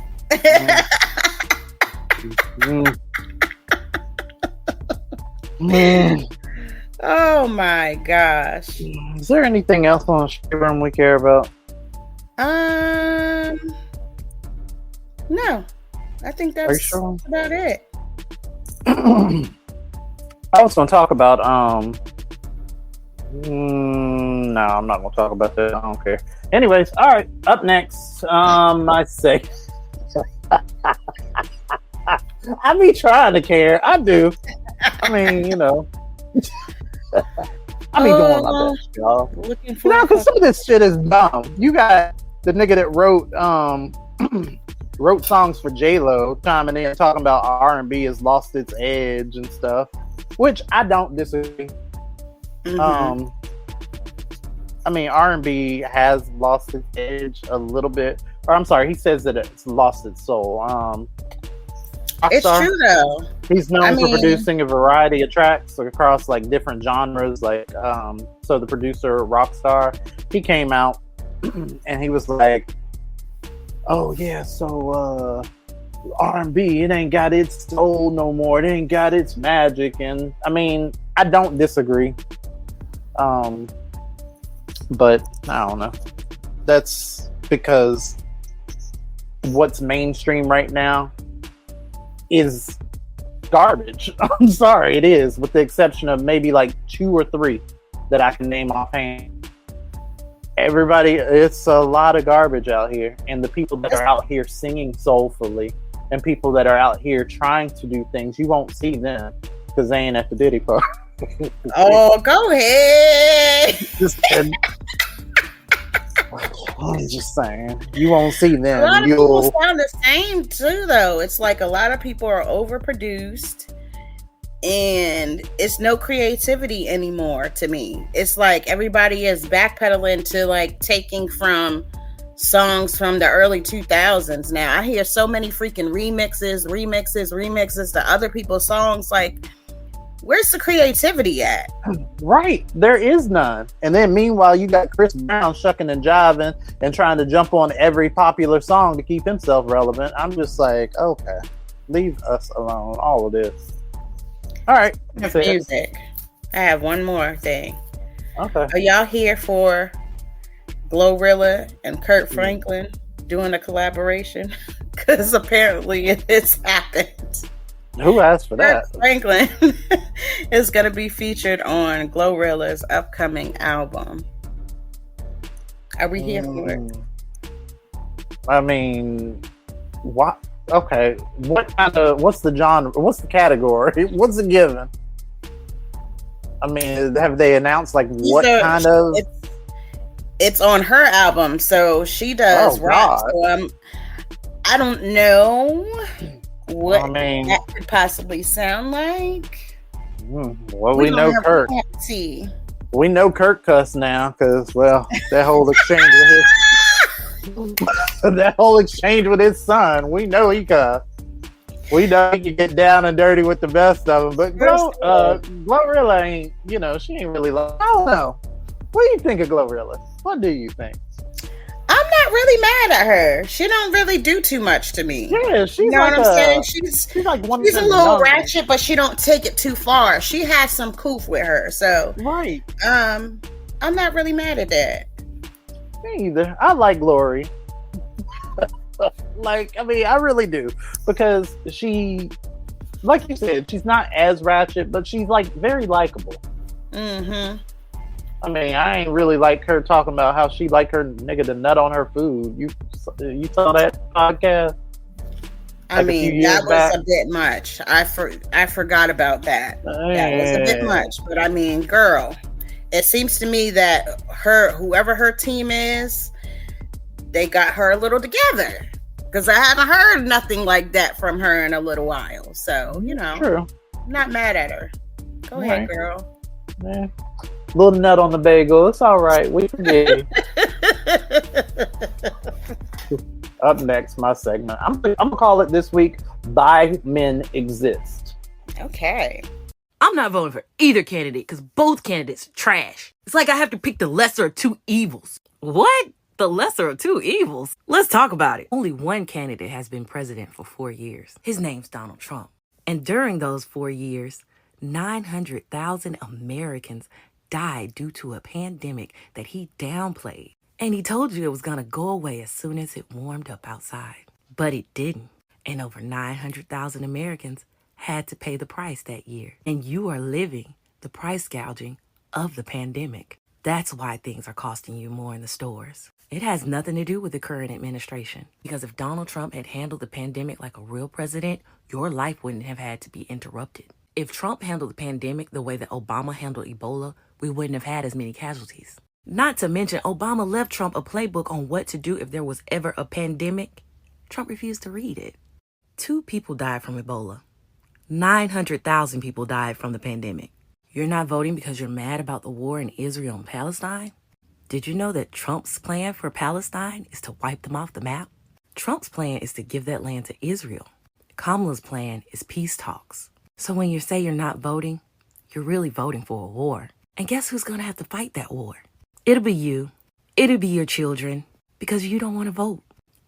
Oh my gosh. Is there anything else on the stream we care about? No. I think that's about it. I was going to talk about no, I'm not going to talk about that. I don't care. Anyways, all right. Up next, I say I be trying to care. I do. I mean, I be doing my best, y'all. Because some of this shit is dumb. You got the nigga that wrote songs for J-Lo chiming in talking about R&B has lost its edge and stuff, which I don't disagree. Mm-hmm. I mean, R&B has lost its edge a little bit. Or I'm sorry, he says that it's lost its soul. It's true though. He's known for producing a variety of tracks across like different genres. Like, so the producer Rockstar, he came out and he was like, "Oh yeah, so R&B, it ain't got its soul no more. It ain't got its magic." And I mean, I don't disagree. But I don't know. That's because what's mainstream right now is garbage. I'm sorry, it is, with the exception of maybe like 2 or 3 that I can name offhand. Everybody, it's a lot of garbage out here, and the people that are out here singing soulfully, and people that are out here trying to do things, you won't see them because they ain't at the Diddy part. Oh, go ahead. I'm just saying, you won't see them. A lot of people sound the same too, though. It's like a lot of people are overproduced, and it's no creativity anymore to me. It's like everybody is backpedaling to like taking from songs from the early 2000s. Now I hear so many freaking remixes to other people's songs. Like, where's the creativity at? Right, there is none. And then meanwhile, you got Chris Brown shucking and jiving and trying to jump on every popular song to keep himself relevant. I'm just like, okay, leave us alone. All of this. All right, that's it. Music. I have one more thing. Okay. Are y'all here for Glorilla and Kurt Franklin doing a collaboration? Because apparently it has happened. Who asked for that? Kurt Franklin is going to be featured on Glorilla's upcoming album. Are we here for it? I mean, what? Okay, what's the genre? What's the category? What's it given? I mean, have they announced like what kind of? It's on her album, so she does rap. So I don't know what that could possibly sound like. Well, we know Kurt. We know Kurt cuss now because, well, that whole exchange with his that whole exchange with his son. We know he cuss. We know he can get down and dirty with the best of them. But Glorilla ain't. You know, she ain't really. I don't know. What do you think of Glorilla? What do you think? I'm not really mad at her. She don't really do too much to me. Yeah, she's you know like what I'm saying? She's like she's a little ratchet, but she don't take it too far. She has some coof with her, so right. I'm not really mad at that. Me either. I like Glory. Like, I mean, I really do, because she, like you said, she's not as ratchet, but she's like very likable. Mm-hmm. I mean, I ain't really like her talking about how she like her nigga to nut on her food. You saw that podcast? I mean, that was a bit much. I forgot about that. That was a bit much. But I mean, girl, it seems to me that whoever her team is, they got her a little together. Because I haven't heard nothing like that from her in a little while. So, you know, true. I'm not mad at her. Go ahead, girl. Yeah. Little nut on the bagel. It's all right. We forgive you. Up next, my segment. I'm gonna call it this week, "Bi Men Exist." Okay. I'm not voting for either candidate because both candidates are trash. It's like I have to pick the lesser of two evils. What? The lesser of two evils? Let's talk about it. Only one candidate has been president for 4 years. His name's Donald Trump. And during those 4 years, 900,000 Americans died due to a pandemic that he downplayed. And he told you it was going to go away as soon as it warmed up outside. But it didn't. And over 900,000 Americans had to pay the price that year. And you are living the price gouging of the pandemic. That's why things are costing you more in the stores. It has nothing to do with the current administration. Because if Donald Trump had handled the pandemic like a real president, your life wouldn't have had to be interrupted. If Trump handled the pandemic the way that Obama handled Ebola, we wouldn't have had as many casualties. Not to mention, Obama left Trump a playbook on what to do if there was ever a pandemic. Trump refused to read it. 2 people died from Ebola. 900,000 people died from the pandemic. You're not voting because you're mad about the war in Israel and Palestine? Did you know that Trump's plan for Palestine is to wipe them off the map? Trump's plan is to give that land to Israel. Kamala's plan is peace talks. So when you say you're not voting, you're really voting for a war. And guess who's going to have to fight that war? It'll be you. It'll be your children. Because you don't want to vote.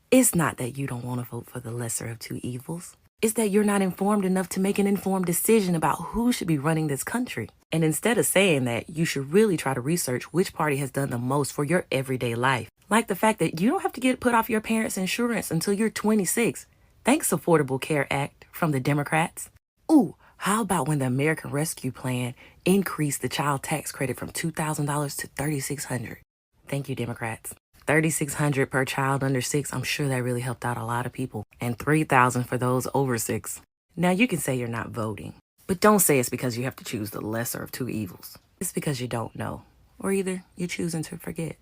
It's not that you don't want to vote for the lesser of two evils. It's that you're not informed enough to make an informed decision about who should be running this country. And instead of saying that, you should really try to research which party has done the most for your everyday life. Like the fact that you don't have to get put off your parents' insurance until you're 26. Thanks, Affordable Care Act from the Democrats. Ooh, how about when the American Rescue Plan increased the child tax credit from $2,000 to $3,600? Thank you, Democrats. $3,600 per child under 6. I'm sure that really helped out a lot of people. And $3,000 for those over 6. Now, you can say you're not voting, but don't say it's because you have to choose the lesser of two evils. It's because you don't know, or either you're choosing to forget.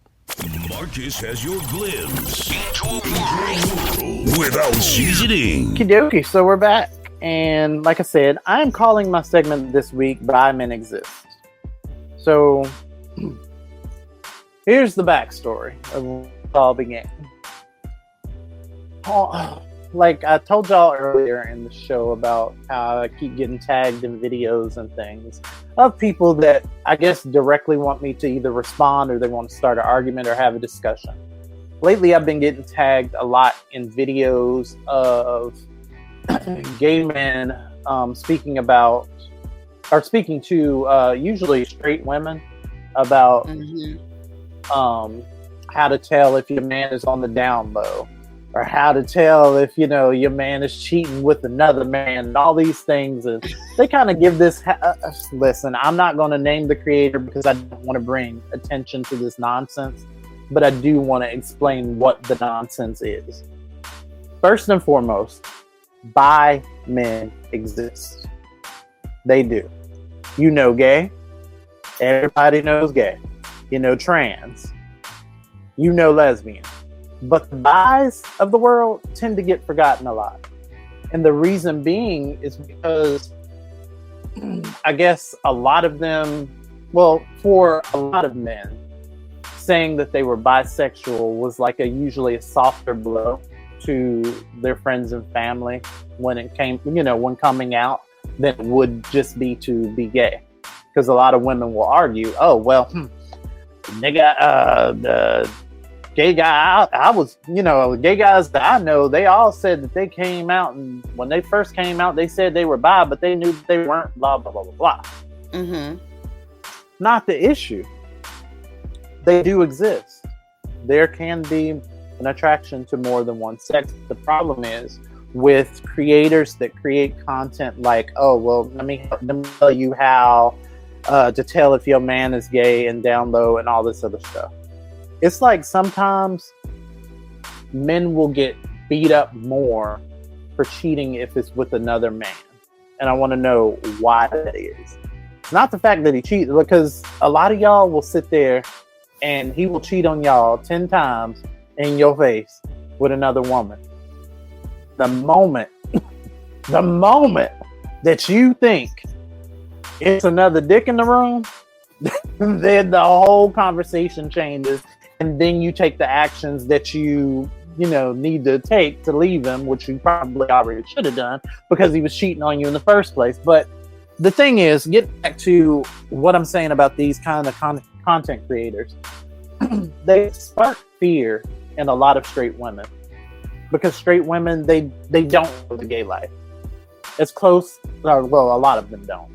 Marcus has your glimpse into a world without seasoning. Okie dokie, so we're back. And like I said, I'm calling my segment this week "Bi Men Exist." So here's the backstory of where it all began. Like I told y'all earlier in the show about how I keep getting tagged in videos and things of people that I guess directly want me to either respond or they want to start an argument or have a discussion. Lately, I've been getting tagged a lot in videos of gay men speaking to usually straight women about how to tell if your man is on the down low, or how to tell if your man is cheating with another man, and all these things. And they kind of give this listen, I'm not going to name the creator because I don't want to bring attention to this nonsense, but I do want to explain what the nonsense is. First and foremost, bi men exist. They do. Gay. Everybody knows gay. Trans. Lesbian. But the bis of the world tend to get forgotten a lot. And the reason being is because I guess a lot of them, for a lot of men, saying that they were bisexual was like usually a softer blow to their friends and family when it came, when coming out, than it would just be to be gay. Because a lot of women will argue, the gay guy I was, gay guys that I know, they all said that they came out, and when they first came out, they said they were bi, but they knew that they weren't, blah, blah, blah, blah, blah. Not the issue. They do exist. There can be an attraction to more than one sex. The problem is with creators that create content like, let me tell you how to tell if your man is gay and down low and all this other stuff. It's like sometimes men will get beat up more for cheating if it's with another man. And I want to know why that is. It's not the fact that he cheated, because a lot of y'all will sit there and he will cheat on y'all 10 times in your face with another woman. The moment that you think it's another dick in the room, then the whole conversation changes. And then you take the actions that you need to take to leave him, which you probably already should have done because he was cheating on you in the first place. But the thing is, get back to what I'm saying about these kind of content creators. They spark fear in a lot of straight women, because straight women, they don't know the gay life. It's close, a lot of them don't.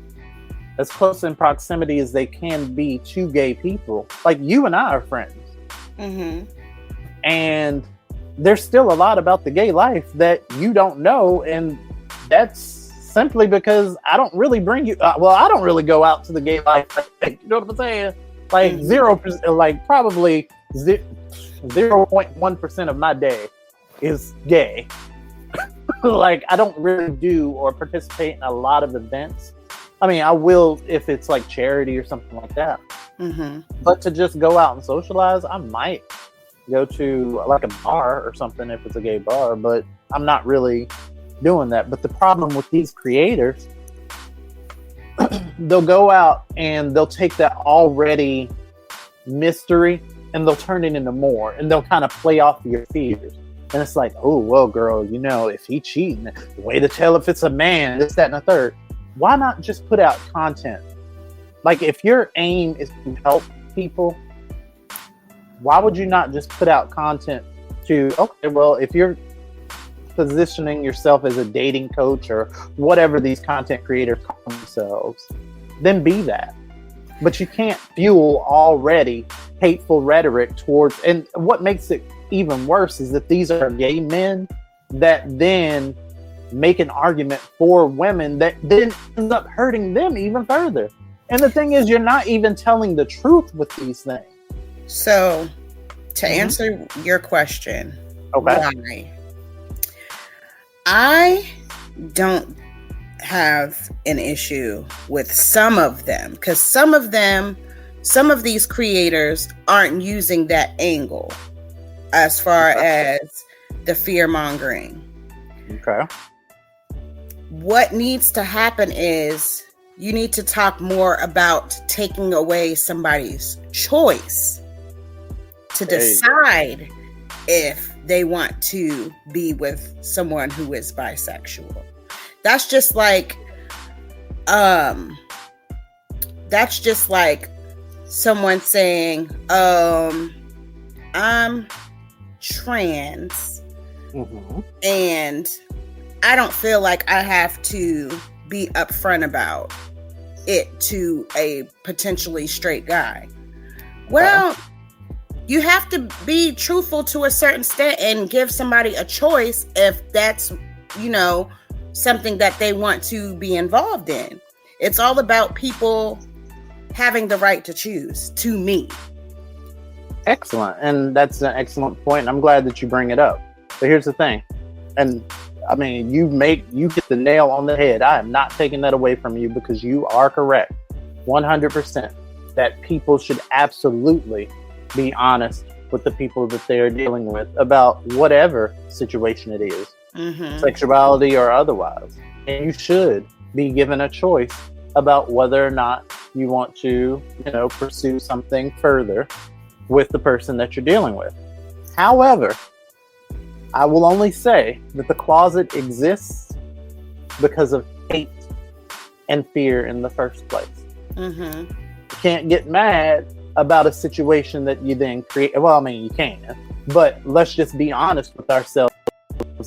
As close in proximity as they can be to gay people. Like you and I are friends. And there's still a lot about the gay life that you don't know, and that's simply because I don't really bring you. I don't really go out to the gay life. You know what I'm saying? Like 0%, like probably 0.1% of my day is gay. Like I don't really do or participate in a lot of events. I mean, I will if it's like charity or something like that. But to just go out and socialize, I might go to like a bar or something if it's a gay bar, but I'm not really doing that. But the problem with these creators, they'll go out and they'll take that already mystery and they'll turn it into more, and they'll kind of play off your fears. And it's like, oh, well, girl, if he cheating, the way to tell if it's a man, this, that, and the third. Why not just put out content? Like, if your aim is to help people, why would you not just put out content to, okay, well, if you're positioning yourself as a dating coach or whatever these content creators call themselves, then be that. But you can't fuel already hateful rhetoric towards, and what makes it even worse is that these are gay men that then make an argument for women that then ends up hurting them even further. And the thing is, you're not even telling the truth with these things. So, to answer your question, why? I don't have an issue with some of them, because some of these creators aren't using that angle as far as the fear mongering. Okay. What needs to happen is you need to talk more about taking away somebody's choice to decide if they want to be with someone who is bisexual. That's just like someone saying, I'm trans and I don't feel like I have to be upfront about it to a potentially straight guy. Well, you have to be truthful to a certain extent and give somebody a choice if that's, something that they want to be involved in. It's all about people having the right to choose, to me. Excellent. And that's an excellent point. I'm glad that you bring it up. But here's the thing. And I mean, you get the nail on the head. I am not taking that away from you, because you are correct 100% that people should absolutely be honest with the people that they are dealing with about whatever situation it is, sexuality or otherwise. And you should be given a choice about whether or not you want to, pursue something further with the person that you're dealing with. However, I will only say that the closet exists because of hate and fear in the first place. You can't get mad about a situation that you then create. Well, I mean, you can, but let's just be honest with ourselves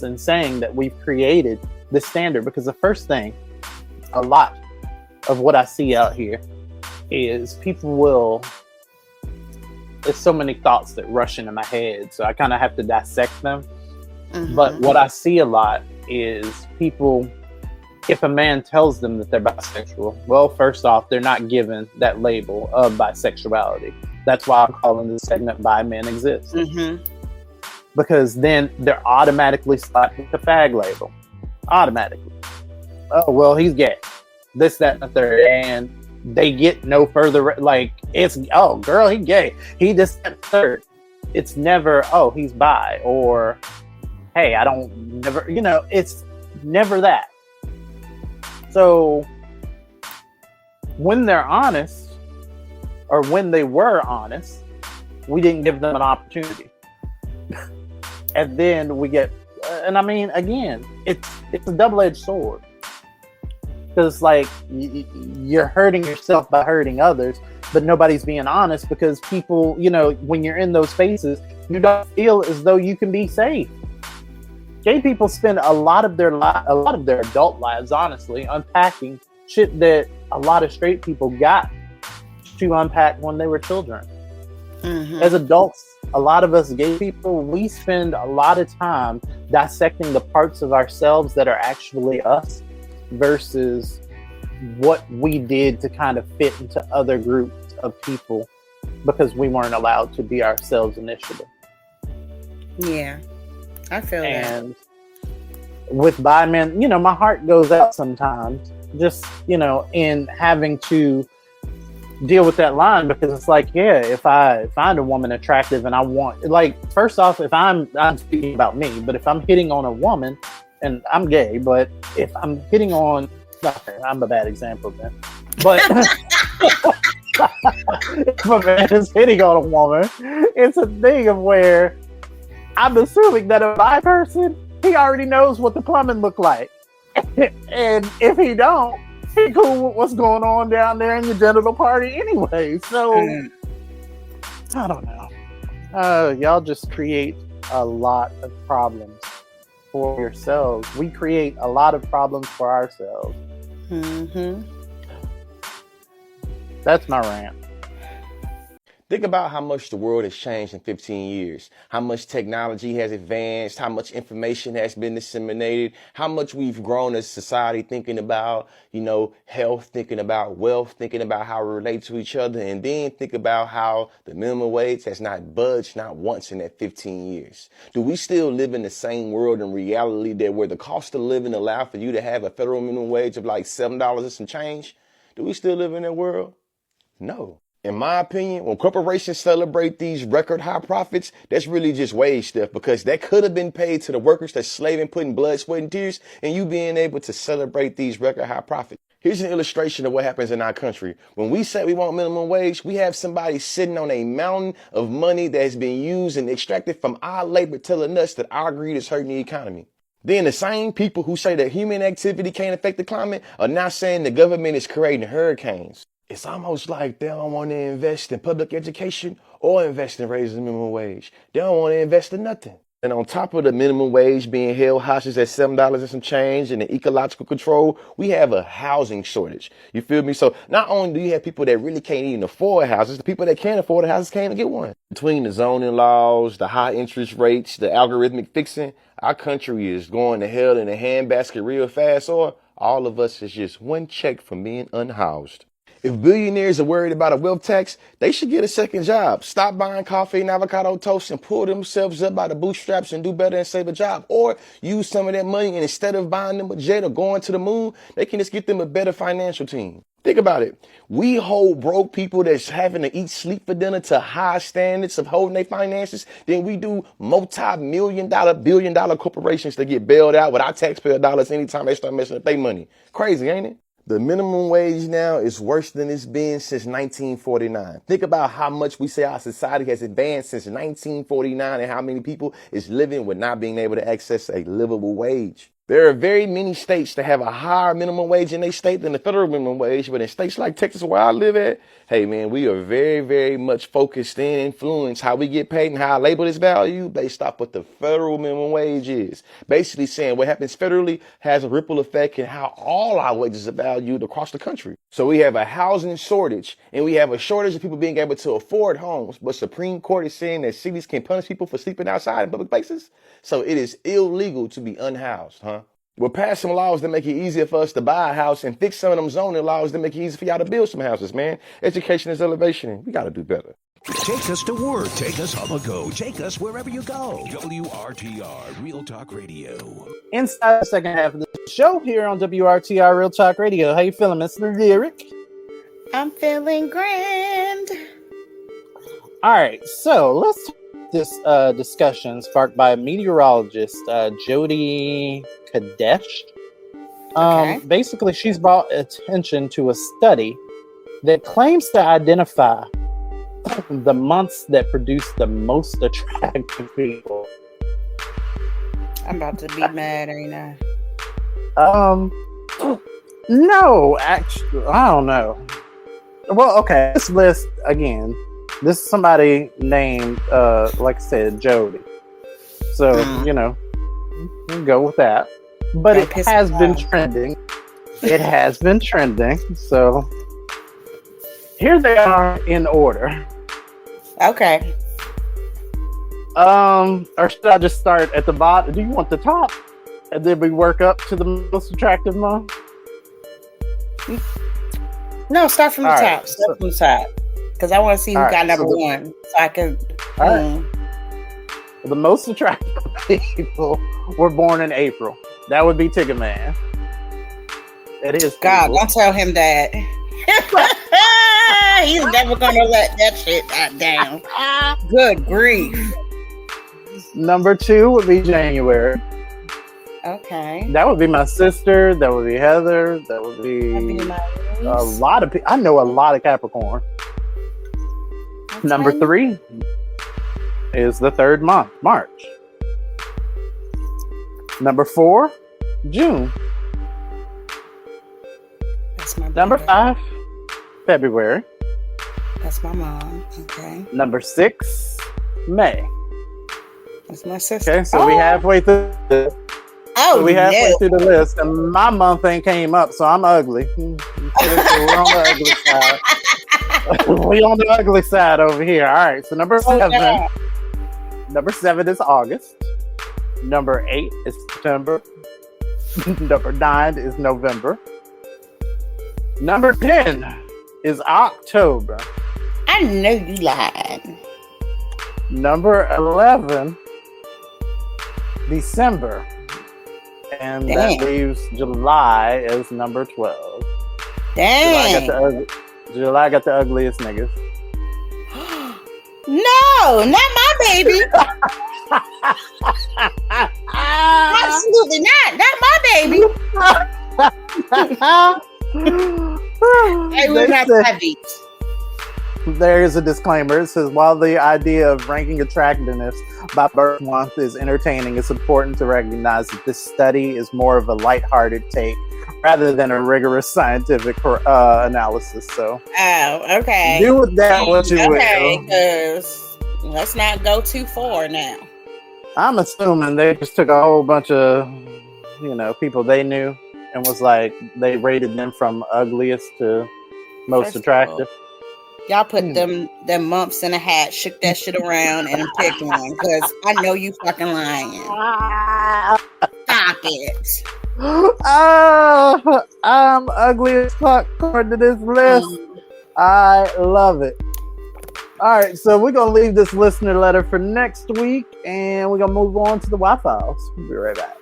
in saying that we've created this standard, because the first thing, a lot of what I see out here is there's so many thoughts that rush into my head, so I kind of have to dissect them. But what I see a lot is people, if a man tells them that they're bisexual, well, first off, they're not given that label of bisexuality. That's why I'm calling this segment Bi Men Exist. Because then they're automatically slapped with the fag label. Automatically. Oh, well, he's gay. This, that, and the third. And they get no further, like, it's, oh, girl, he's gay. He just, that, third. It's never, oh, he's bi, or, hey, it's never that. So when they're honest, or when they were honest, we didn't give them an opportunity. And then we get, and I mean, again, it's a double-edged sword. Because, like, you're hurting yourself by hurting others, but nobody's being honest, because people, when you're in those spaces, you don't feel as though you can be safe. Gay people spend a lot of their adult lives, honestly, unpacking shit that a lot of straight people got to unpack when they were children. As adults, a lot of us gay people, we spend a lot of time dissecting the parts of ourselves that are actually us versus what we did to kind of fit into other groups of people, because we weren't allowed to be ourselves initially. Yeah. I feel and with bi men, my heart goes out sometimes, just, in having to deal with that line, because it's like, yeah, if I find a woman attractive and I want, like, first off, if I'm speaking about me, but if I'm hitting on a woman, and I'm gay, but if I'm hitting on, okay, I'm a bad example then, but if a man is hitting on a woman, it's a thing of where I'm assuming that a bi person, he already knows what the plumbing look like. And if he don't, he cool with what's going on down there in your genital party anyway. So, I don't know. Y'all just create a lot of problems for yourselves. We create a lot of problems for ourselves. That's my rant. Think about how much the world has changed in 15 years, how much technology has advanced, how much information has been disseminated, how much we've grown as a society thinking about, health, thinking about wealth, thinking about how we relate to each other, and then think about how the minimum wage has not budged not once in that 15 years. Do we still live in the same world and reality that where the cost of living allow for you to have a federal minimum wage of like $7 and some change? Do we still live in that world? No. In my opinion, when corporations celebrate these record high profits, that's really just wage stuff, because that could have been paid to the workers that's slaving, putting blood, sweat, and tears, and you being able to celebrate these record high profits. Here's an illustration of what happens in our country. When we say we want minimum wage, we have somebody sitting on a mountain of money that has been used and extracted from our labor, telling us that our greed is hurting the economy. Then the same people who say that human activity can't affect the climate are now saying the government is creating hurricanes. It's almost like they don't want to invest in public education or invest in raising the minimum wage. They don't want to invest in nothing. And on top of the minimum wage being held hostage at $7 and some change and the ecological control, we have a housing shortage. You feel me? So not only do you have people that really can't even afford houses, the people that can't afford houses can't get one. Between the zoning laws, the high interest rates, the algorithmic fixing, our country is going to hell in a handbasket real fast, or all of us is just one check from being unhoused. If billionaires are worried about a wealth tax, they should get a second job. Stop buying coffee and avocado toast and pull themselves up by the bootstraps and do better and save a job. Or use some of that money, and instead of buying them a jet or going to the moon, they can just get them a better financial team. Think about it. We hold broke people that's having to eat, sleep for dinner to high standards of holding their finances. Then we do multi-million dollar, billion-dollar corporations that get bailed out with our taxpayer dollars anytime they start messing up their money. Crazy, ain't it? The minimum wage now is worse than it's been since 1949. Think about how much we say our society has advanced since 1949 and how many people is living with not being able to access a livable wage. There are very many states that have a higher minimum wage in their state than the federal minimum wage, but in states like Texas, where I live at, hey man, we are very, very much focused and influenced how we get paid and how our labor is valued based off what the federal minimum wage is. Basically saying what happens federally has a ripple effect in how all our wages are valued across the country. So we have a housing shortage, and we have a shortage of people being able to afford homes, but Supreme Court is saying that cities can punish people for sleeping outside in public places. So it is illegal to be unhoused, huh? We'll pass some laws that make it easier for us to buy a house and fix some of them zoning laws that make it easier for y'all to build some houses, man. Education is elevation. We got to do better. Take us to work. Take us on the go. Take us wherever you go. WRTR, Real Talk Radio. Inside the second half of the show here on WRTR Real Talk Radio. How you feeling, Mr. Lyric? I'm feeling grand. All right, so let's talk this discussion sparked by meteorologist Jody Kadesh. Basically, she's brought attention to a study that claims to identify the months that produce the most attractive people. I'm about to be mad, ain't I? No, actually, I don't know. Well, okay, this list again. This is somebody named, like I said, Jody. So, you know, we'll go with that. But it has been trending. It has been trending. So, here they are in order. Okay. Or should I just start at the bottom? Do you want the top? And then we work up to the most attractive month? No, start from the top. Start from the top. Because I want to see who got number one. So I can. Well, the most attractive people were born in April. That would be Tigger Man. It is. God, don't tell him that. He's never going to let that shit down. Good grief. Number 2 would be January. Okay. That would be my sister. That would be Heather. That would be a lot of people. I know a lot of Capricorn. That's Number 3 is the 3rd month, March. Number 4, June. That's my Number 5, February. That's my mom. Okay. Number 6, May. That's my sister. Okay, so we halfway through this. Halfway through the list, and my month ain't came up, so I'm ugly. So we're on the ugly side We on the ugly side over here. All right, so number 7. yeah. Number 7 is August. Number 8 is September. Number 9 is November. Number 10 is October. I know you lied. Number 11, December. And that leaves July as number 12. Dang. July got the ugliest niggas. No, not my baby. Absolutely not. Not my baby. Hey, we're not savvy. There is a disclaimer. It says, while the idea of ranking attractiveness by birth month is entertaining, it's important to recognize that this study is more of a lighthearted take rather than a rigorous scientific analysis. So, okay. Do with that what you will. Because let's not go too far now. I'm assuming they just took a whole bunch of, people they knew and was like, they rated them from ugliest to most attractive. Y'all put them mumps in a hat, shook that shit around, and picked one. Because I know you fucking lying. Stop it. I'm ugly as fuck according to this list. I love it. All right, so we're going to leave this listener letter for next week, and we're going to move on to the Wi-Files. We'll be right back.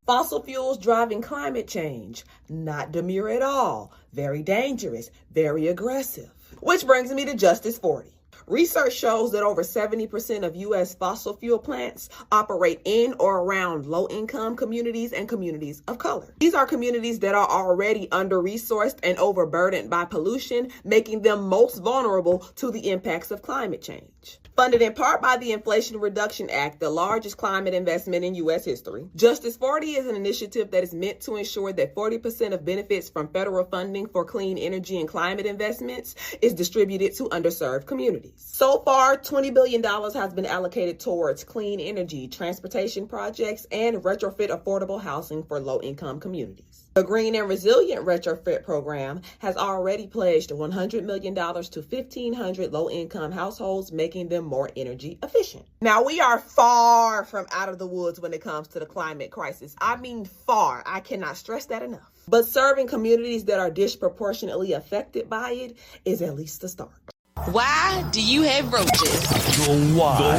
Fossil fuels driving climate change. Not demure at all. Very dangerous. Very aggressive. Which brings me to Justice 40. Research shows that over 70% of U.S. fossil fuel plants operate in or around low-income communities and communities of color. These are communities that are already under-resourced and overburdened by pollution, making them most vulnerable to the impacts of climate change. Funded in part by the Inflation Reduction Act, the largest climate investment in U.S. history, Justice 40 is an initiative that is meant to ensure that 40% of benefits from federal funding for clean energy and climate investments is distributed to underserved communities. So far, $20 billion has been allocated towards clean energy, transportation projects, and retrofit affordable housing for low-income communities. The Green and Resilient Retrofit Program has already pledged $100 million to 1,500 low-income households, making them more energy efficient. Now, we are far from out of the woods when it comes to the climate crisis. I mean, far. I cannot stress that enough. But serving communities that are disproportionately affected by it is at least a start. Why do you have roaches? The why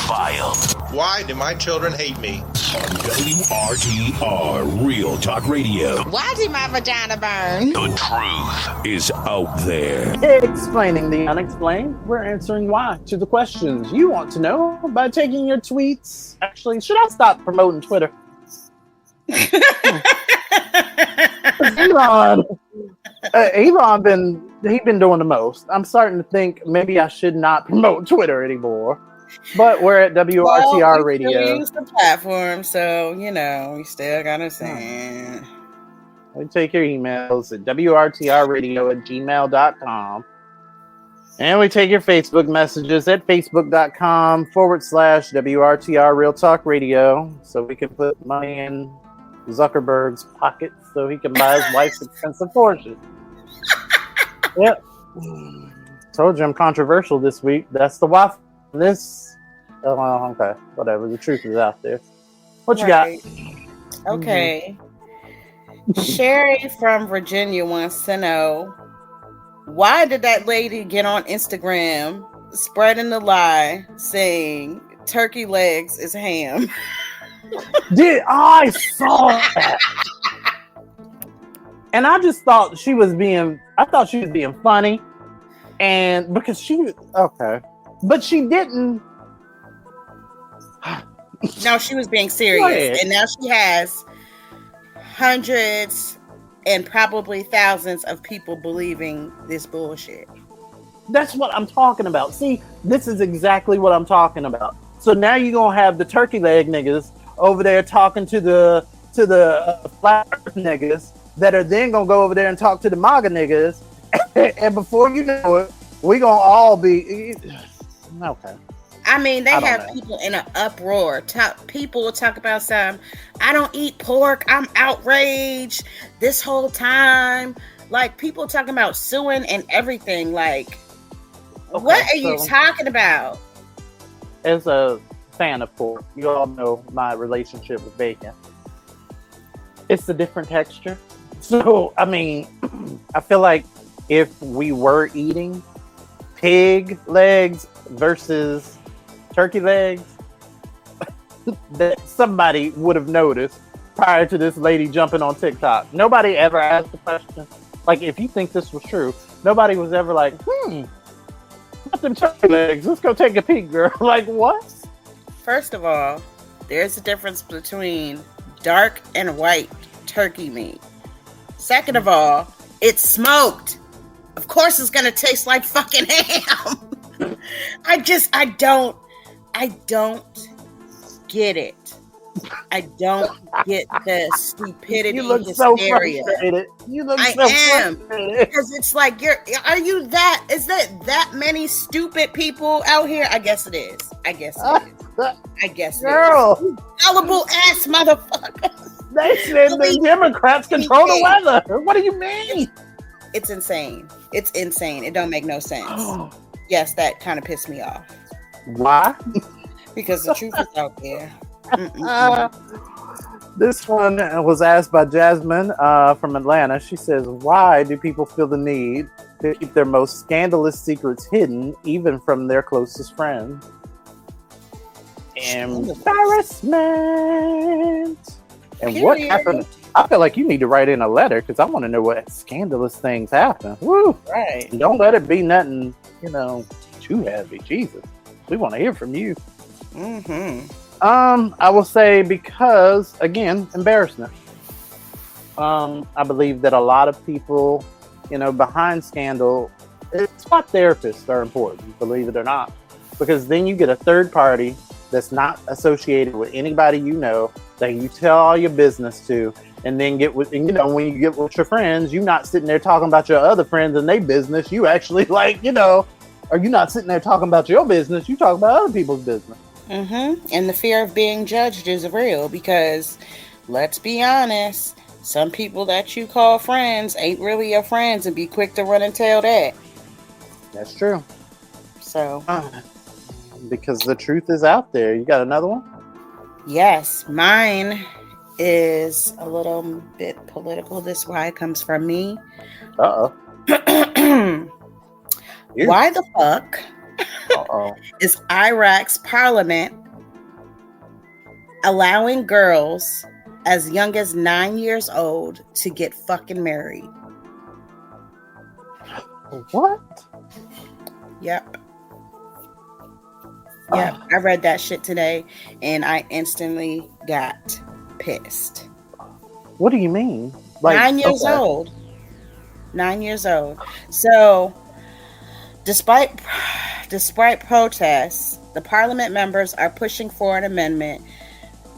file. Why do my children hate me? On WRTR Real Talk Radio. Why did my vagina burn? The truth is out there. Explaining the unexplained, we're answering why to the questions you want to know by taking your tweets. Actually, should I stop promoting Twitter? Elon been doing the most. I'm starting to think maybe I should not promote Twitter anymore. But we're at WRTR Radio. We use the platform, so we still gotta say. We take your emails at WRTRradio@gmail.com. And we take your Facebook messages at facebook.com/WRTR Real Talk Radio. So we can put money in Zuckerberg's pocket so he can buy his wife's expensive Porsche. Yep. Told you I'm controversial this week. That's the Wi-Fi. Okay, whatever. The truth is out there. What you got? Okay. Sherry from Virginia wants to know, why did that lady get on Instagram spreading the lie saying turkey legs is ham? I saw that. And I just thought she was being funny. And because but she didn't. No, she was being serious. And now she has hundreds and probably thousands of people believing this bullshit. That's what I'm talking about. See, this is exactly what I'm talking about. So now you're going to have the turkey leg niggas over there talking to the flat earth niggas that are then going to go over there and talk to the MAGA niggas. And before you know it, we're going to all be... Okay. I mean, they have people in an uproar. People will talk about some, I don't eat pork. I'm outraged this whole time. Like, people talking about suing and everything. Like, Okay, what are you so- talking about? As a fan of pork, you all know my relationship with bacon. It's a different texture. So, I mean, I feel like if we were eating pig legs versus turkey legs, that somebody would have noticed prior to this lady jumping on TikTok. Nobody ever asked the question. Like, if you think this was true, nobody was ever like, got them turkey legs. Let's go take a peek, girl. Like, what? First of all, there's a difference between dark and white turkey meat. Second of all, it's smoked. Of course it's gonna taste like fucking ham. I don't get it. I don't get the stupidity. You look so hysteria. frustrated. You look I so am, frustrated. because it's like, is that many stupid people out here? I guess it is. Girl, Gullible ass motherfucker. they said the Democrats control the weather. What do you mean? It's insane. It's insane. It don't make no sense. Yes, that kind of pissed me off. Why? Because the truth is out there. This one was asked by Jasmine from Atlanta. She says, why do people feel the need to keep their most scandalous secrets hidden, even from their closest friends? Embarrassment. And what happened? I feel like you need to write in a letter, because I want to know what scandalous things happen. Woo! Right. Don't let it be nothing, too heavy. Jesus. We want to hear from you. Mm-hmm. I will say, because, again, embarrassment. I believe that a lot of people, behind scandal, it's why therapists are important, believe it or not. Because then you get a third party that's not associated with anybody that you tell all your business to, and then when you get with your friends, you're not sitting there talking about your other friends and their business. You actually or you're not sitting there talking about your business. You talk about other people's business. Mm-hmm. And the fear of being judged is real, because let's be honest, some people that you call friends ain't really your friends, and be quick to run and tell that. That's true. So, because the truth is out there. You got another one? Yes, mine is a little bit political. This is why it comes from me. Uh-oh. Why the fuck is Iraq's parliament allowing girls as young as 9 years old to get fucking married? What? Yep. I read that shit today, and I instantly got pissed. What do you mean? 9 years old. 9 years old. So, despite protests, the parliament members are pushing for an amendment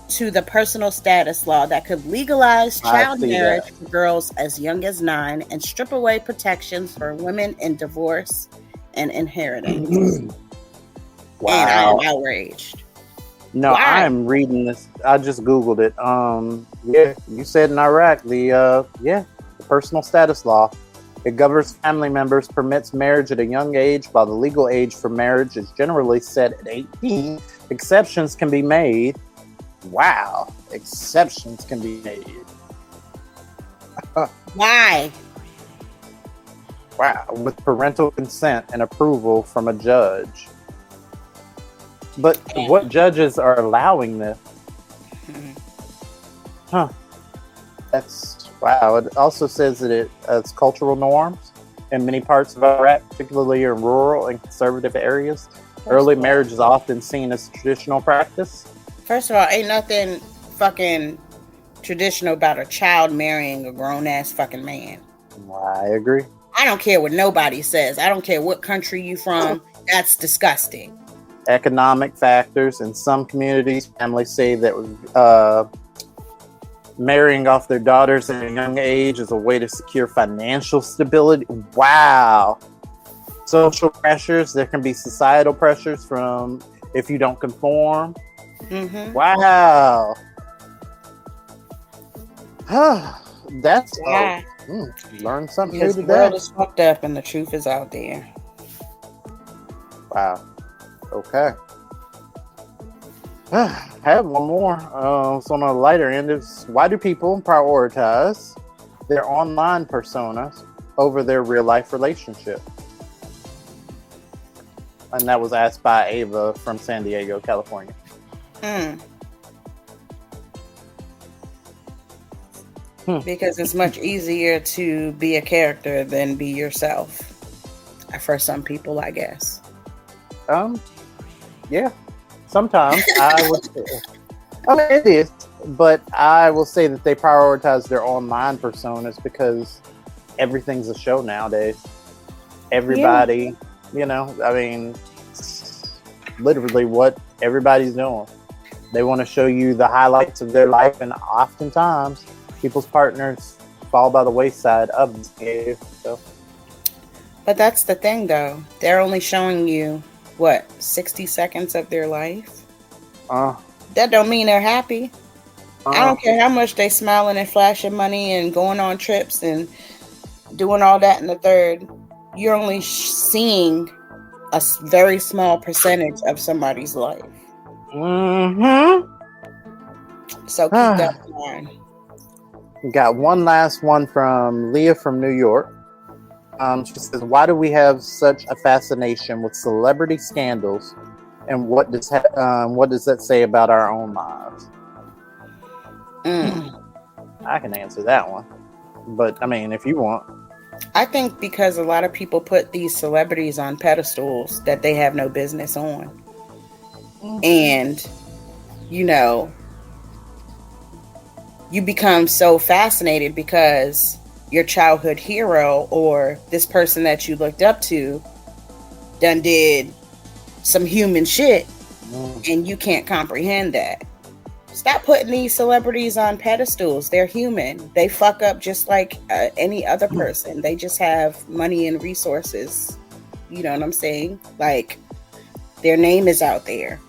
to the personal status law that could legalize child marriage for girls as young as 9 and strip away protections for women in divorce and inheritance. Wow. And I am outraged. No, Why? I'm reading this. I just Googled it. Yeah, you said in Iraq, the personal status law. It governs family members, permits marriage at a young age, while the legal age for marriage is generally set at 18. Exceptions can be made. Wow. Exceptions can be made. Why? Wow. With parental consent and approval from a judge. But what judges are allowing this? Huh. That's, wow. It also says that it's cultural norms in many parts of Iraq, particularly in rural and conservative areas. Early marriage is often seen as traditional practice. First of all, ain't nothing fucking traditional about a child marrying a grown-ass fucking man. I agree. I don't care what nobody says. I don't care what country you from. That's disgusting. Economic factors. In some communities, families say that marrying off their daughters at a young age is a way to secure financial stability. Wow. Social pressures. There can be societal pressures from if you don't conform. Mm-hmm. Wow. That's Learn something Because new the today. world is fucked up and the truth is out there. Wow. Okay. I have one more. So on a lighter end, is why do people prioritize their online personas over their real life relationship? And that was asked by Ava from San Diego, California. Because it's much easier to be a character than be yourself. For some people, I guess. Yeah. Sometimes I would say, I mean, it is, but I will say that they prioritize their online personas because everything's a show nowadays. Everybody, you know, I mean, literally what everybody's doing. They want to show you the highlights of their life, and oftentimes people's partners fall by the wayside of this behavior. So. But that's the thing, though. They're only showing you, 60 seconds of their life? That don't mean they're happy. I don't care how much they smiling and flashing money and going on trips and doing all that in the third. You're only seeing a very small percentage of somebody's life. So keep that in mind. Got one last one from Leah from New York. She says, why do we have such a fascination with celebrity scandals, and what does that say about our own lives? I can answer that one, but I mean, if you want. I think because a lot of people put these celebrities on pedestals that they have no business on. And, you know, you become so fascinated because your childhood hero or this person that you looked up to done did some human shit, and you can't comprehend that. Stop putting these celebrities on pedestals. They're human. They fuck up just like any other person. They just have money and resources. You know what I'm saying? Like, their name is out there.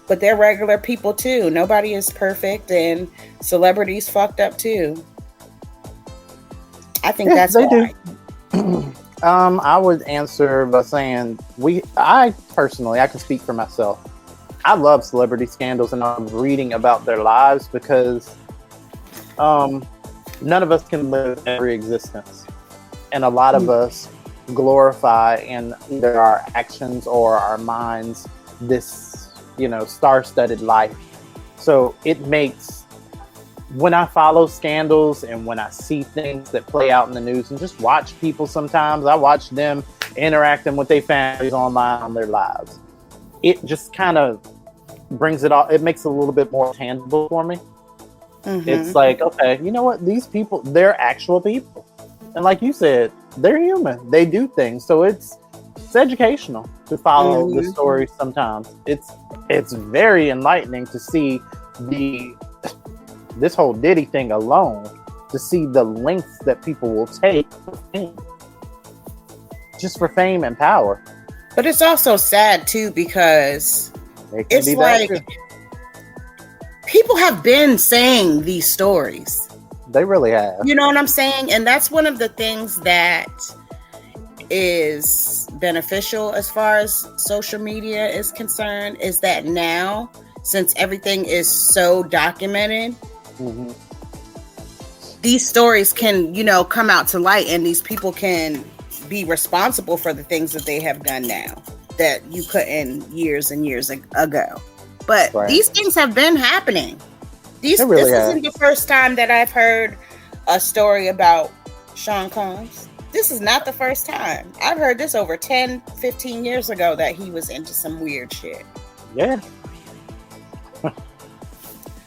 But they're regular people too. Nobody is perfect, and celebrities fucked up too. I think that's why. Do. I would answer by saying I can speak for myself. I love celebrity scandals, and I'm reading about their lives because none of us can live every existence, and a lot of us glorify in either our actions or our minds this, star-studded life. So it makes, when I follow scandals and when I see things that play out in the news and just watch people sometimes, I watch them interacting with their families online on their lives. It just kind of brings it all, it makes it a little bit more tangible for me. It's like, okay, you know what? These people, they're actual people. And like you said, they're human. They do things. So it's educational to follow the story sometimes. It's very enlightening to see this whole Diddy thing alone, to see the lengths that people will take for fame. Just for fame and power. But it's also sad too, because it's like people have been saying these stories. They really have. You know what I'm saying? And that's one of the things that is beneficial as far as social media is concerned, is that now, since everything is so documented, these stories can, come out to light, and these people can be responsible for the things that they have done now that you couldn't years and years ago. But these things have been happening. This isn't the first time that I've heard a story about Sean Combs. This is not the first time. I've heard this over 10, 15 years ago that he was into some weird shit. Yeah.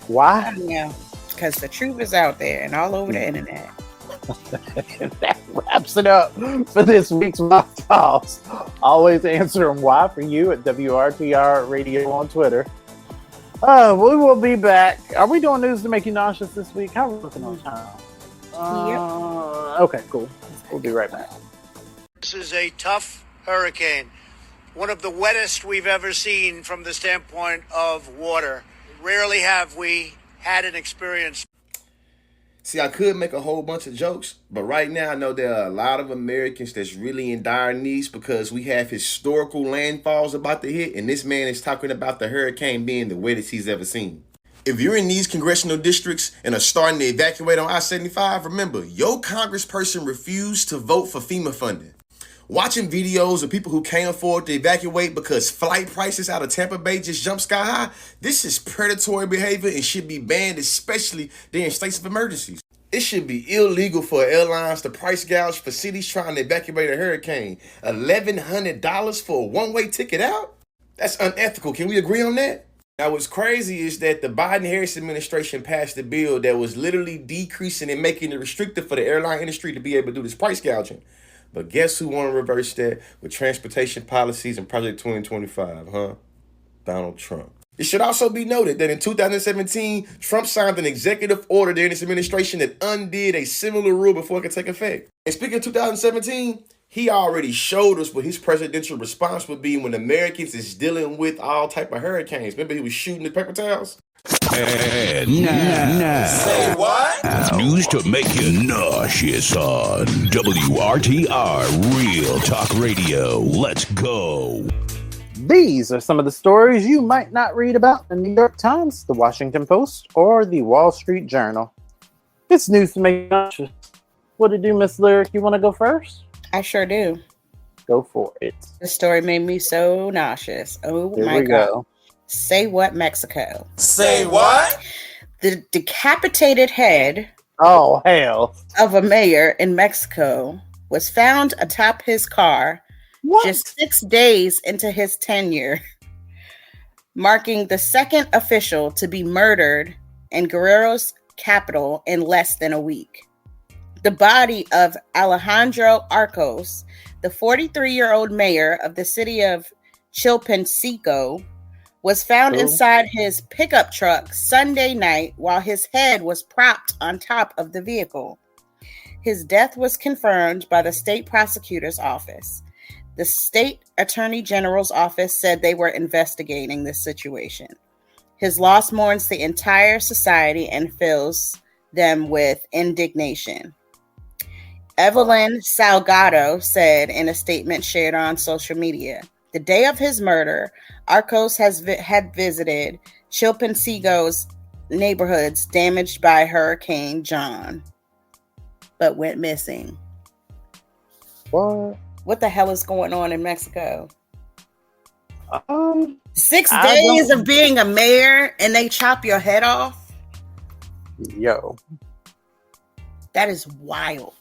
Why? Yeah, because the truth is out there and all over the internet. That wraps it up for this week's Mock Talks. Always answer them why for you at WRTR Radio on Twitter. We will be back. Are we doing news to make you nauseous this week? How are we looking on time? Okay, cool. We'll be right back. This is a tough hurricane. One of the wettest we've ever seen from the standpoint of water. Rarely have we had an experience. See, I could make a whole bunch of jokes, but right now I know there are a lot of Americans that's really in dire needs because we have historical landfalls about to hit, and this man is talking about the hurricane being the wettest he's ever seen. If you're in these congressional districts and are starting to evacuate on I-75, remember, your congressperson refused to vote for FEMA funding. Watching videos of people who can't afford to evacuate because flight prices out of Tampa Bay just jumped sky high, this is predatory behavior and should be banned, especially during states of emergencies. It should be illegal for airlines to price gouge for cities trying to evacuate a hurricane. $1,100 for a one-way ticket out? That's unethical. Can we agree on that? Now, what's crazy is that the Biden-Harris administration passed a bill that was literally decreasing and making it restrictive for the airline industry to be able to do this price gouging. But guess who want to reverse that with transportation policies and Project 2025, huh? Donald Trump. It should also be noted that in 2017, Trump signed an executive order during his administration that undid a similar rule before it could take effect. And speaking of 2017, he already showed us what his presidential response would be when Americans is dealing with all type of hurricanes. Remember he was shooting the paper towels? And now, Say what? News to make you nauseous on WRTR Real Talk Radio. Let's go. These are some of the stories you might not read about in the New York Times, the Washington Post, or the Wall Street Journal. It's news to make you nauseous. What it do, Miss Lyric? You want to go first? I sure do. Go for it. The story made me so nauseous. Oh Here my we God. go. Say what, Mexico? Say what? The decapitated head Oh, hell. of a mayor in Mexico was found atop his car just 6 days into his tenure, marking the second official to be murdered in Guerrero's capital in less than a week. The body of Alejandro Arcos, the 43-year-old mayor of the city of Chilpancingo, was found inside his pickup truck Sunday night while his head was propped on top of the vehicle. His death was confirmed by the state prosecutor's office. The state attorney general's office said they were investigating this situation. His loss mourns the entire society and fills them with indignation. Evelyn Salgado said in a statement shared on social media, the day of his murder, Arcos had visited Chilpancingo's neighborhoods damaged by Hurricane John, but went missing. What the hell is going on in Mexico? 6 days of being a mayor and they chop your head off? Yo. That is wild.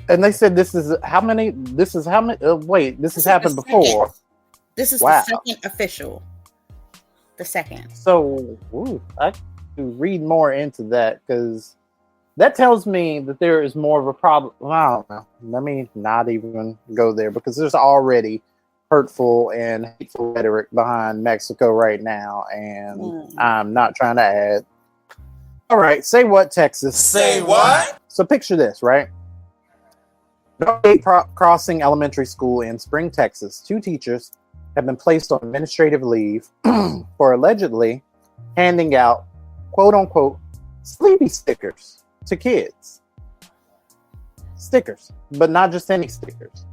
And they said this is how many? This has happened before. This is the second official. The second. So, I have to read more into that because that tells me that there is more of a problem. Well, I don't know. Let me not even go there because there's already hurtful and hateful rhetoric behind Mexico right now, and I'm not trying to add. All right, say what, Texas? Say what? So picture this, right? Northgate Crossing Elementary School in Spring, Texas. 2 teachers have been placed on administrative leave for allegedly handing out, quote unquote, sleepy stickers to kids. Stickers, but not just any stickers.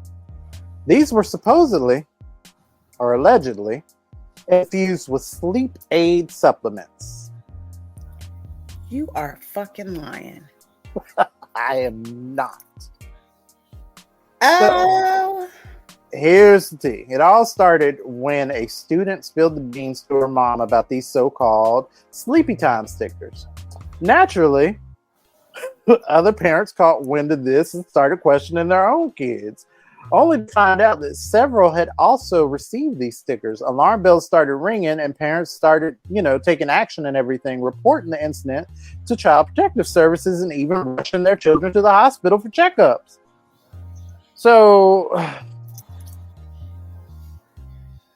These were supposedly, or allegedly, infused with sleep aid supplements. You are fucking lying. I am not. Oh. So, here's the tea. It all started when a student spilled the beans to her mom about these so-called sleepy time stickers. Naturally, other parents caught wind of this and started questioning their own kids, only to find out that several had also received these stickers. Alarm bells started ringing and parents started, taking action and everything, reporting the incident to Child Protective Services and even rushing their children to the hospital for checkups. So,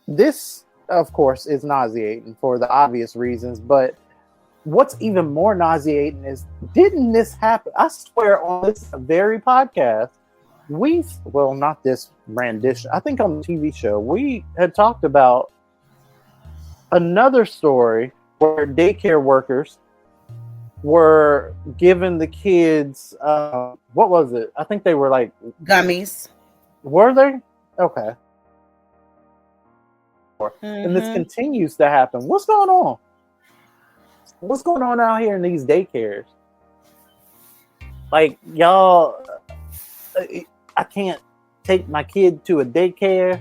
this, of course, is nauseating for the obvious reasons, but what's even more nauseating is, didn't this happen? I swear on this very podcast, not this rendition, I think on the TV show, we had talked about another story where daycare workers were giving the kids, what was it? I think they were like gummies. Were they? Okay. And this continues to happen. What's going on? What's going on out here in these daycares? Like, y'all, I can't take my kid to a daycare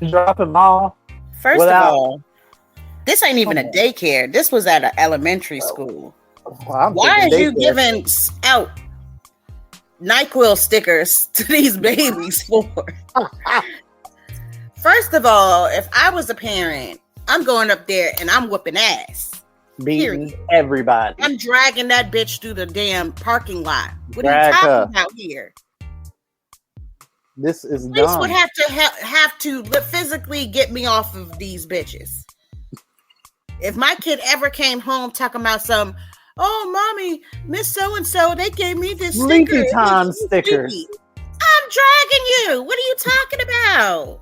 and drop him off. First of all, this ain't even a daycare. This was at an elementary school. Well, why are you giving out NyQuil stickers to these babies for? First of all, if I was a parent, I'm going up there and I'm whooping ass. Beating everybody. I'm dragging that bitch through the damn parking lot. What are you talking about here? This is Police dumb. would have to physically get me off of these bitches. If my kid ever came home talking about some, oh, mommy, Miss So-and-so, they gave me this Sleepy time stickers. I'm dragging you. What are you talking about?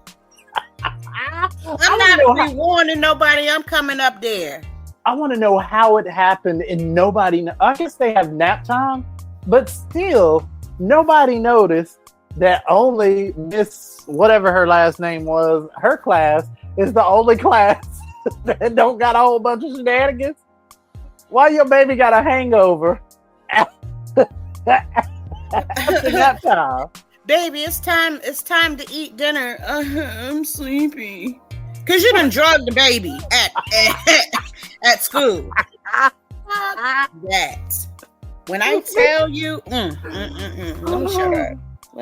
I'm not rewarding nobody. I'm coming up there. I want to know how it happened and nobody... I guess they have nap time, but still, nobody noticed that only Miss, whatever her last name was, her class is the only class that don't got a whole bunch of shenanigans. Why your baby got a hangover after nap time? Baby, it's time to eat dinner. I'm sleepy. Cause you done drugged the baby at school. That. When I tell you, let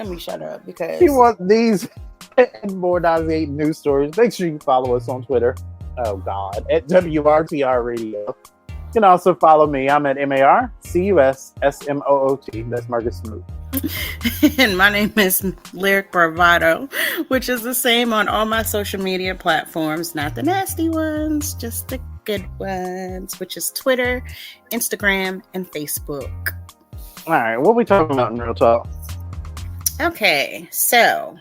me shut up because you want these and more nauseating news stories. Make sure you follow us on Twitter. Oh God, at WRTR Radio. You can also follow me. I'm at MARCUSSMOOT. That's Marcus Smooth. And my name is Lyric Bravado, which is the same on all my social media platforms, not the nasty ones, just the good ones, which is Twitter, Instagram, and Facebook. All right, what are we talking about in Real Talk? Okay, so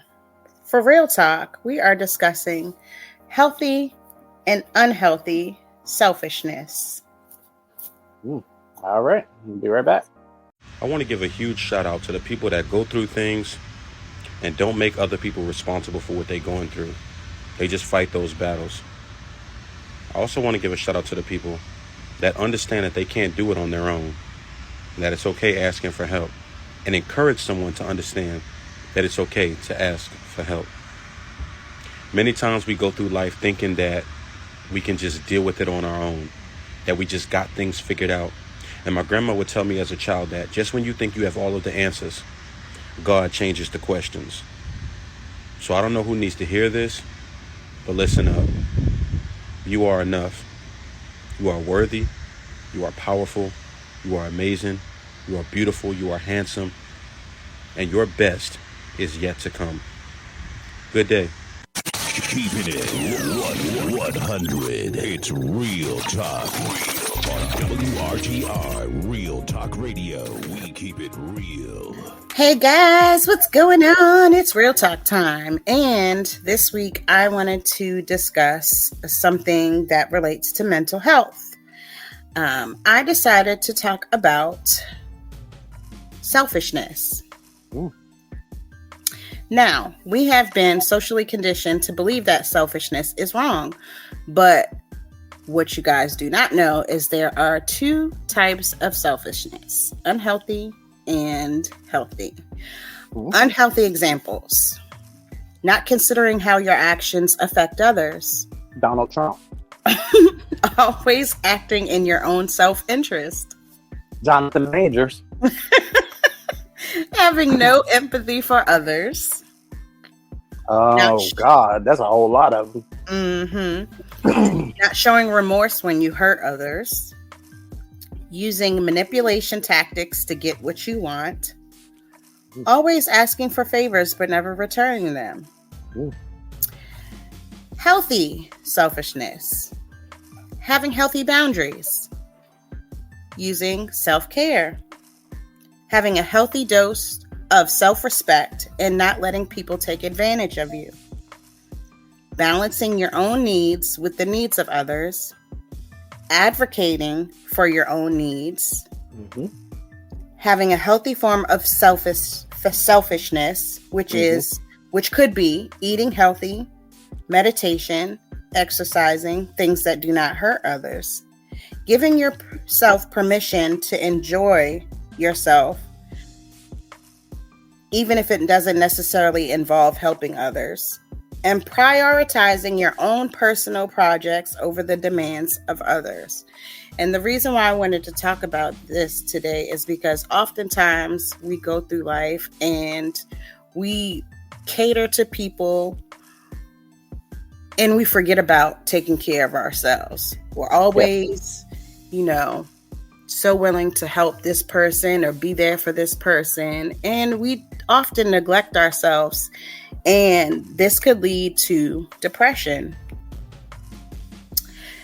for Real Talk, we are discussing healthy and unhealthy selfishness. All right, we'll be right back. I want to give a huge shout out to the people that go through things and don't make other people responsible for what they're going through. They just fight those battles. I also want to give a shout out to the people that understand that they can't do it on their own, and that it's okay asking for help, and encourage someone to understand that it's okay to ask for help. Many times we go through life thinking that we can just deal with it on our own, that we just got things figured out. And my grandma would tell me as a child that just when you think you have all of the answers, God changes the questions. So I don't know who needs to hear this, but listen up. You are enough. You are worthy. You are powerful. You are amazing. You are beautiful. You are handsome. And your best is yet to come. Good day. Keeping it 100. It's Real Talk. On WRTR, Real Talk Radio. We keep it real. Hey guys, what's going on? It's Real Talk time. And this week I wanted to discuss something that relates to mental health. I decided to talk about selfishness. Ooh. Now, we have been socially conditioned to believe that selfishness is wrong, but what you guys do not know is there are two types of selfishness, unhealthy and healthy. Ooh. Unhealthy examples, not considering how your actions affect others. Donald Trump. Always acting in your own self-interest. Jonathan Majors. Having no empathy for others. Oh, God, that's a whole lot of them. Mm-hmm. Not showing remorse when you hurt others. Using manipulation tactics to get what you want. Always asking for favors but never returning them. Ooh. Healthy selfishness. Having healthy boundaries. Using self-care. Having a healthy dose of self-respect and not letting people take advantage of you. Balancing your own needs with the needs of others. advocating for your own needs, having a healthy form of selfishness, which could be eating healthy, meditation, exercising, things that do not hurt others, giving yourself permission to enjoy yourself, even if it doesn't necessarily involve helping others, and prioritizing your own personal projects over the demands of others. And the reason why I wanted to talk about this today is because oftentimes we go through life and we cater to people and we forget about taking care of ourselves. We're always, so willing to help this person or be there for this person. And we often neglect ourselves. And this could lead to depression.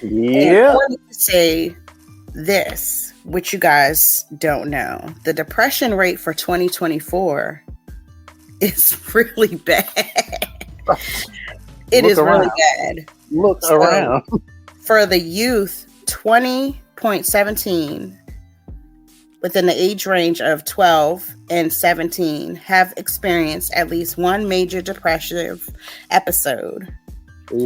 Yeah. I wanted to say this, which you guys don't know. The depression rate for 2024 is really bad. It is really bad. Look around. For the youth, 20.17 within the age range of 12 and 17 have experienced at least one major depressive episode.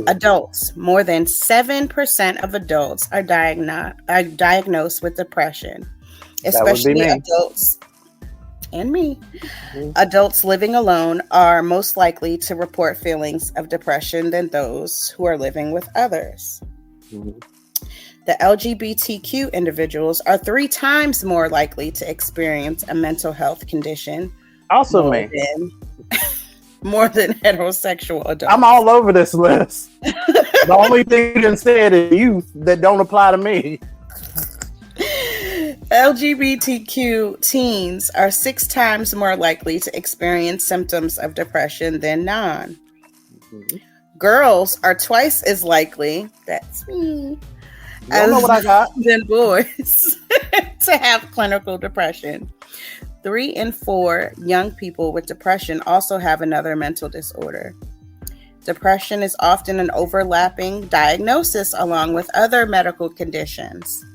Adults, more than 7% of adults are diagnosed with depression, especially adults and me. Adults living alone are most likely to report feelings of depression than those who are living with others. The LGBTQ individuals are 3 times more likely to experience a mental health condition. Also more than heterosexual adults. I'm all over this list. The only thing you can say is youth that don't apply to me. LGBTQ teens are 6 times more likely to experience symptoms of depression than non. Girls are twice as likely, that's me, than boys to have clinical depression. 3 in 4 young people with depression also have another mental disorder. Depression is often an overlapping diagnosis along with other medical conditions.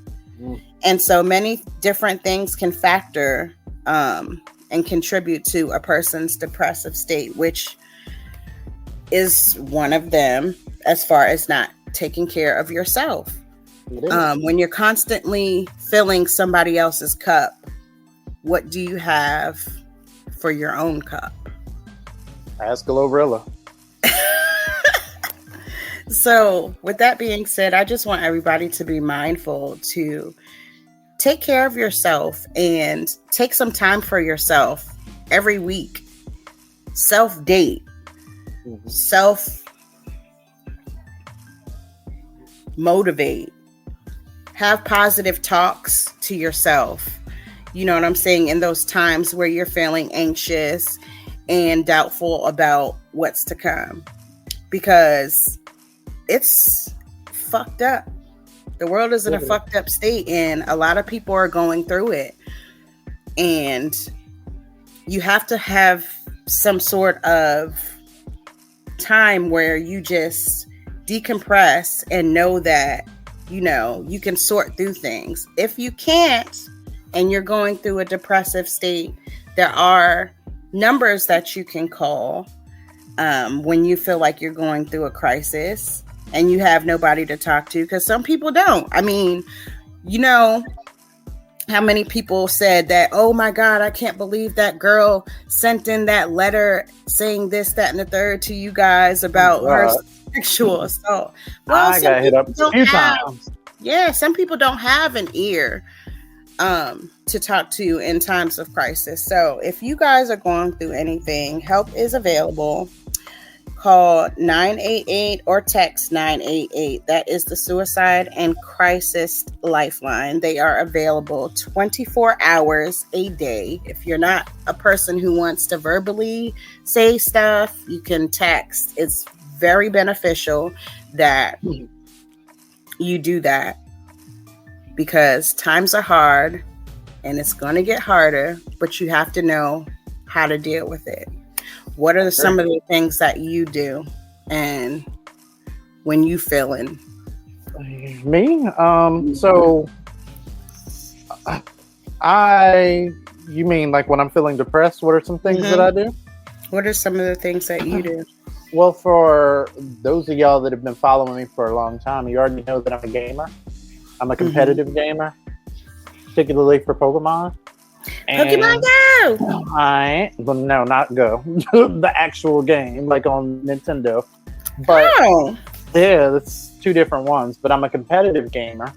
And so many different things can factor and contribute to a person's depressive state, which is one of them as far as not taking care of yourself. When you're constantly filling somebody else's cup, what do you have for your own cup? Ask Glorilla. So with that being said, I just want everybody to be mindful to take care of yourself and take some time for yourself every week. Self-date. Self-motivate. Have positive talks to yourself. You know what I'm saying? In those times where you're feeling anxious and doubtful about what's to come. Because it's fucked up. The world is in a fucked up state and a lot of people are going through it. And you have to have some sort of time where you just decompress and know that, you can sort through things. If you can't, and you're going through a depressive state, there are numbers that you can call when you feel like you're going through a crisis and you have nobody to talk to, because some people don't. I mean, how many people said that, oh my God, I can't believe that girl sent in that letter saying this, that, and the third to you guys about her sexual assault. Well, I got hit up a few times. Yeah, some people don't have an ear to talk to in times of crisis. So if you guys are going through anything, help is available. Call 988 or text 988. That is the Suicide and Crisis Lifeline. They are available 24 hours a day. If you're not a person who wants to verbally say stuff, you can text. It's very beneficial that you do that, because times are hard and it's going to get harder, but you have to know how to deal with it. What are some of the things that you do and when you feeling Me? So you mean like when I'm feeling depressed, what are some things that I do? What are some of the things that you do? Well, for those of y'all that have been following me for a long time, you already know that I'm a gamer. I'm a competitive gamer, particularly for Pokemon. Pokemon Go! Well, no, not Go. The actual game, like on Nintendo. But yeah, that's two different ones. But I'm a competitive gamer.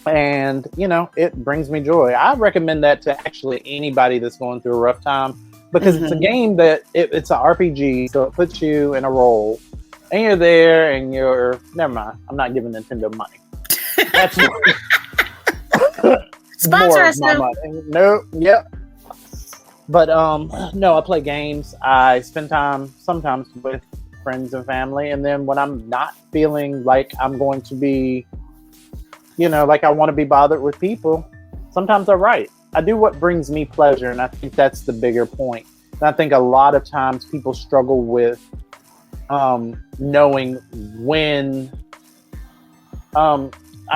And, it brings me joy. I recommend that to actually anybody that's going through a rough time. Because it's a game that it's an RPG, so it puts you in a role, and you're there, and never mind. I'm not giving Nintendo money. That's sponsor us now. No, yep. But no, I play games. I spend time sometimes with friends and family, and then when I'm not feeling like I'm going to be, like I want to be bothered with people, sometimes I write. I do what brings me pleasure, and I think that's the bigger point. And I think a lot of times people struggle with knowing when, I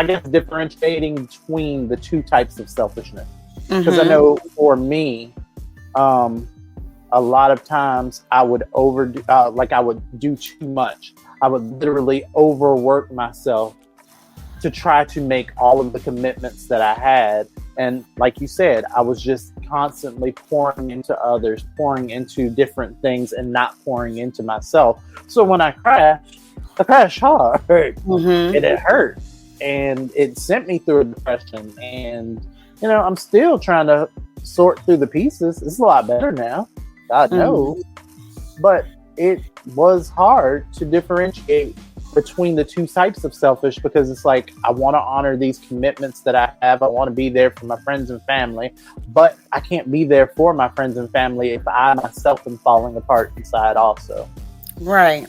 guess, differentiating between the two types of selfishness. Because I know for me, a lot of times I would overdo, I would do too much. I would literally overwork myself to try to make all of the commitments that I had. And like you said, I was just constantly pouring into others, pouring into different things and not pouring into myself. So when I crashed hard and it hurt and it sent me through a depression. And, I'm still trying to sort through the pieces. It's a lot better now. God knows. But it was hard to differentiate between the two types of selfish, because it's like, I want to honor these commitments that I have. I want to be there for my friends and family, but I can't be there for my friends and family if I myself am falling apart inside also. Right.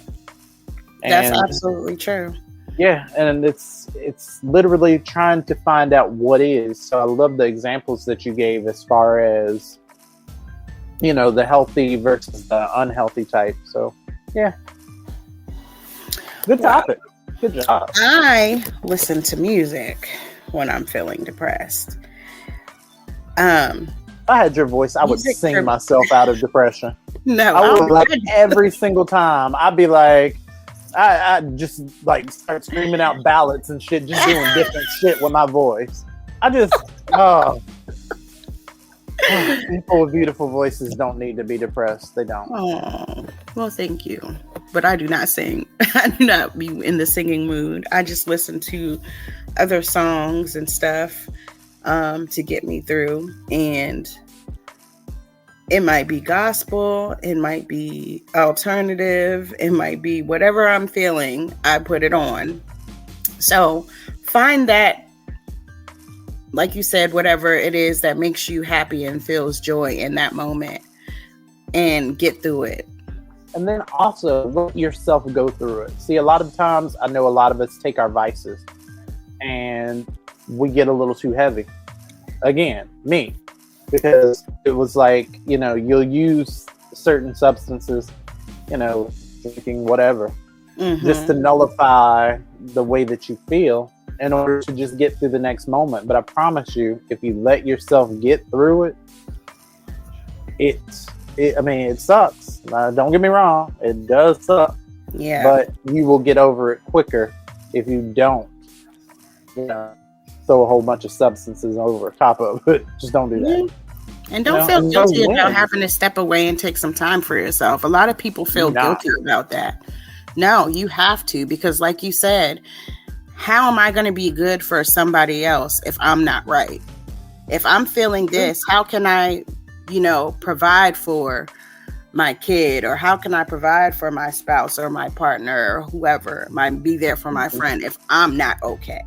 That's absolutely true. Yeah. And it's literally trying to find out what is. So I love the examples that you gave as far as, the healthy versus the unhealthy type. So yeah. Good topic. Good job. I listen to music when I'm feeling depressed. If I had your voice, I would sing myself out of depression. No, I would every single time. I'd be like, I just start screaming out ballads and shit, just doing different shit with my voice. People with beautiful voices don't need to be depressed. They don't. Oh, well, thank you. But I do not sing. I do not be in the singing mood. I just listen to other songs and stuff to get me through. And it might be gospel. It might be alternative. It might be whatever I'm feeling. I put it on. So find that, like you said, whatever it is that makes you happy and feels joy in that moment, and get through it. And then also let yourself go through it. See, a lot of times I know a lot of us take our vices and we get a little too heavy. Again, me, because it was like, you'll use certain substances, drinking whatever, just to nullify the way that you feel in order to just get through the next moment. But I promise you, if you let yourself get through it, it sucks. Don't get me wrong. It does suck. Yeah. But you will get over it quicker if you don't, throw a whole bunch of substances over top of it. Just don't do that. And don't feel guilty about having to step away and take some time for yourself. A lot of people feel guilty about that. No, you have to, because like you said, how am I going to be good for somebody else if I'm not right? If I'm feeling this, how can I, provide for my kid, or how can I provide for my spouse or my partner or whoever, be there for my friend if I'm not okay?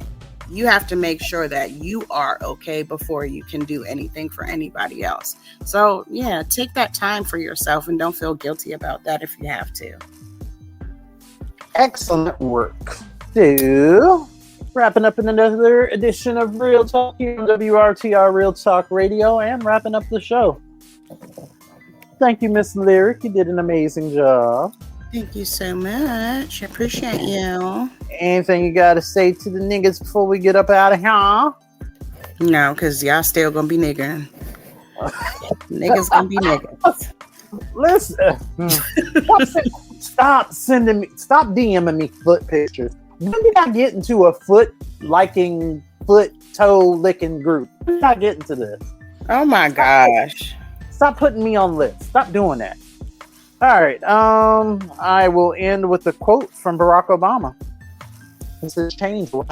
You have to make sure that you are okay before you can do anything for anybody else. So yeah, take that time for yourself and don't feel guilty about that if you have to. Excellent work. So, wrapping up in another edition of Real Talk here on WRTR Real Talk Radio, and wrapping up the show. Thank you, Miss Lyric. You did an amazing job. Thank you so much. I appreciate you. Anything you got to say to the niggas before we get up out of here? No, because y'all still gonna be niggering. Niggas gonna be niggas. Listen, stop DMing me foot pictures. When did I get into a foot toe licking group? When did I get into this? Oh my gosh. Stop putting me on lists. Stop doing that. All right. I will end with a quote from Barack Obama. He says, change will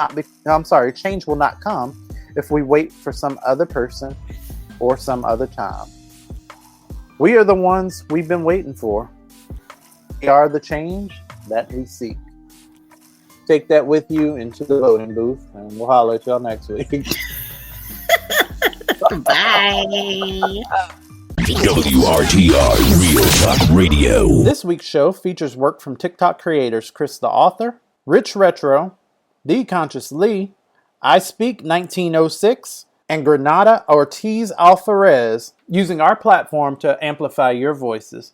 not come if we wait for some other person or some other time. We are the ones we've been waiting for. We are the change that we seek. Take that with you into the voting booth, and we'll holler at y'all next week. Bye. WRTR Real Talk Radio. This week's show features work from TikTok creators Chris the Author, Rich Retro, The Conscious Lee, I Speak 1906, and Granada Ortiz Alvarez, using our platform to amplify your voices.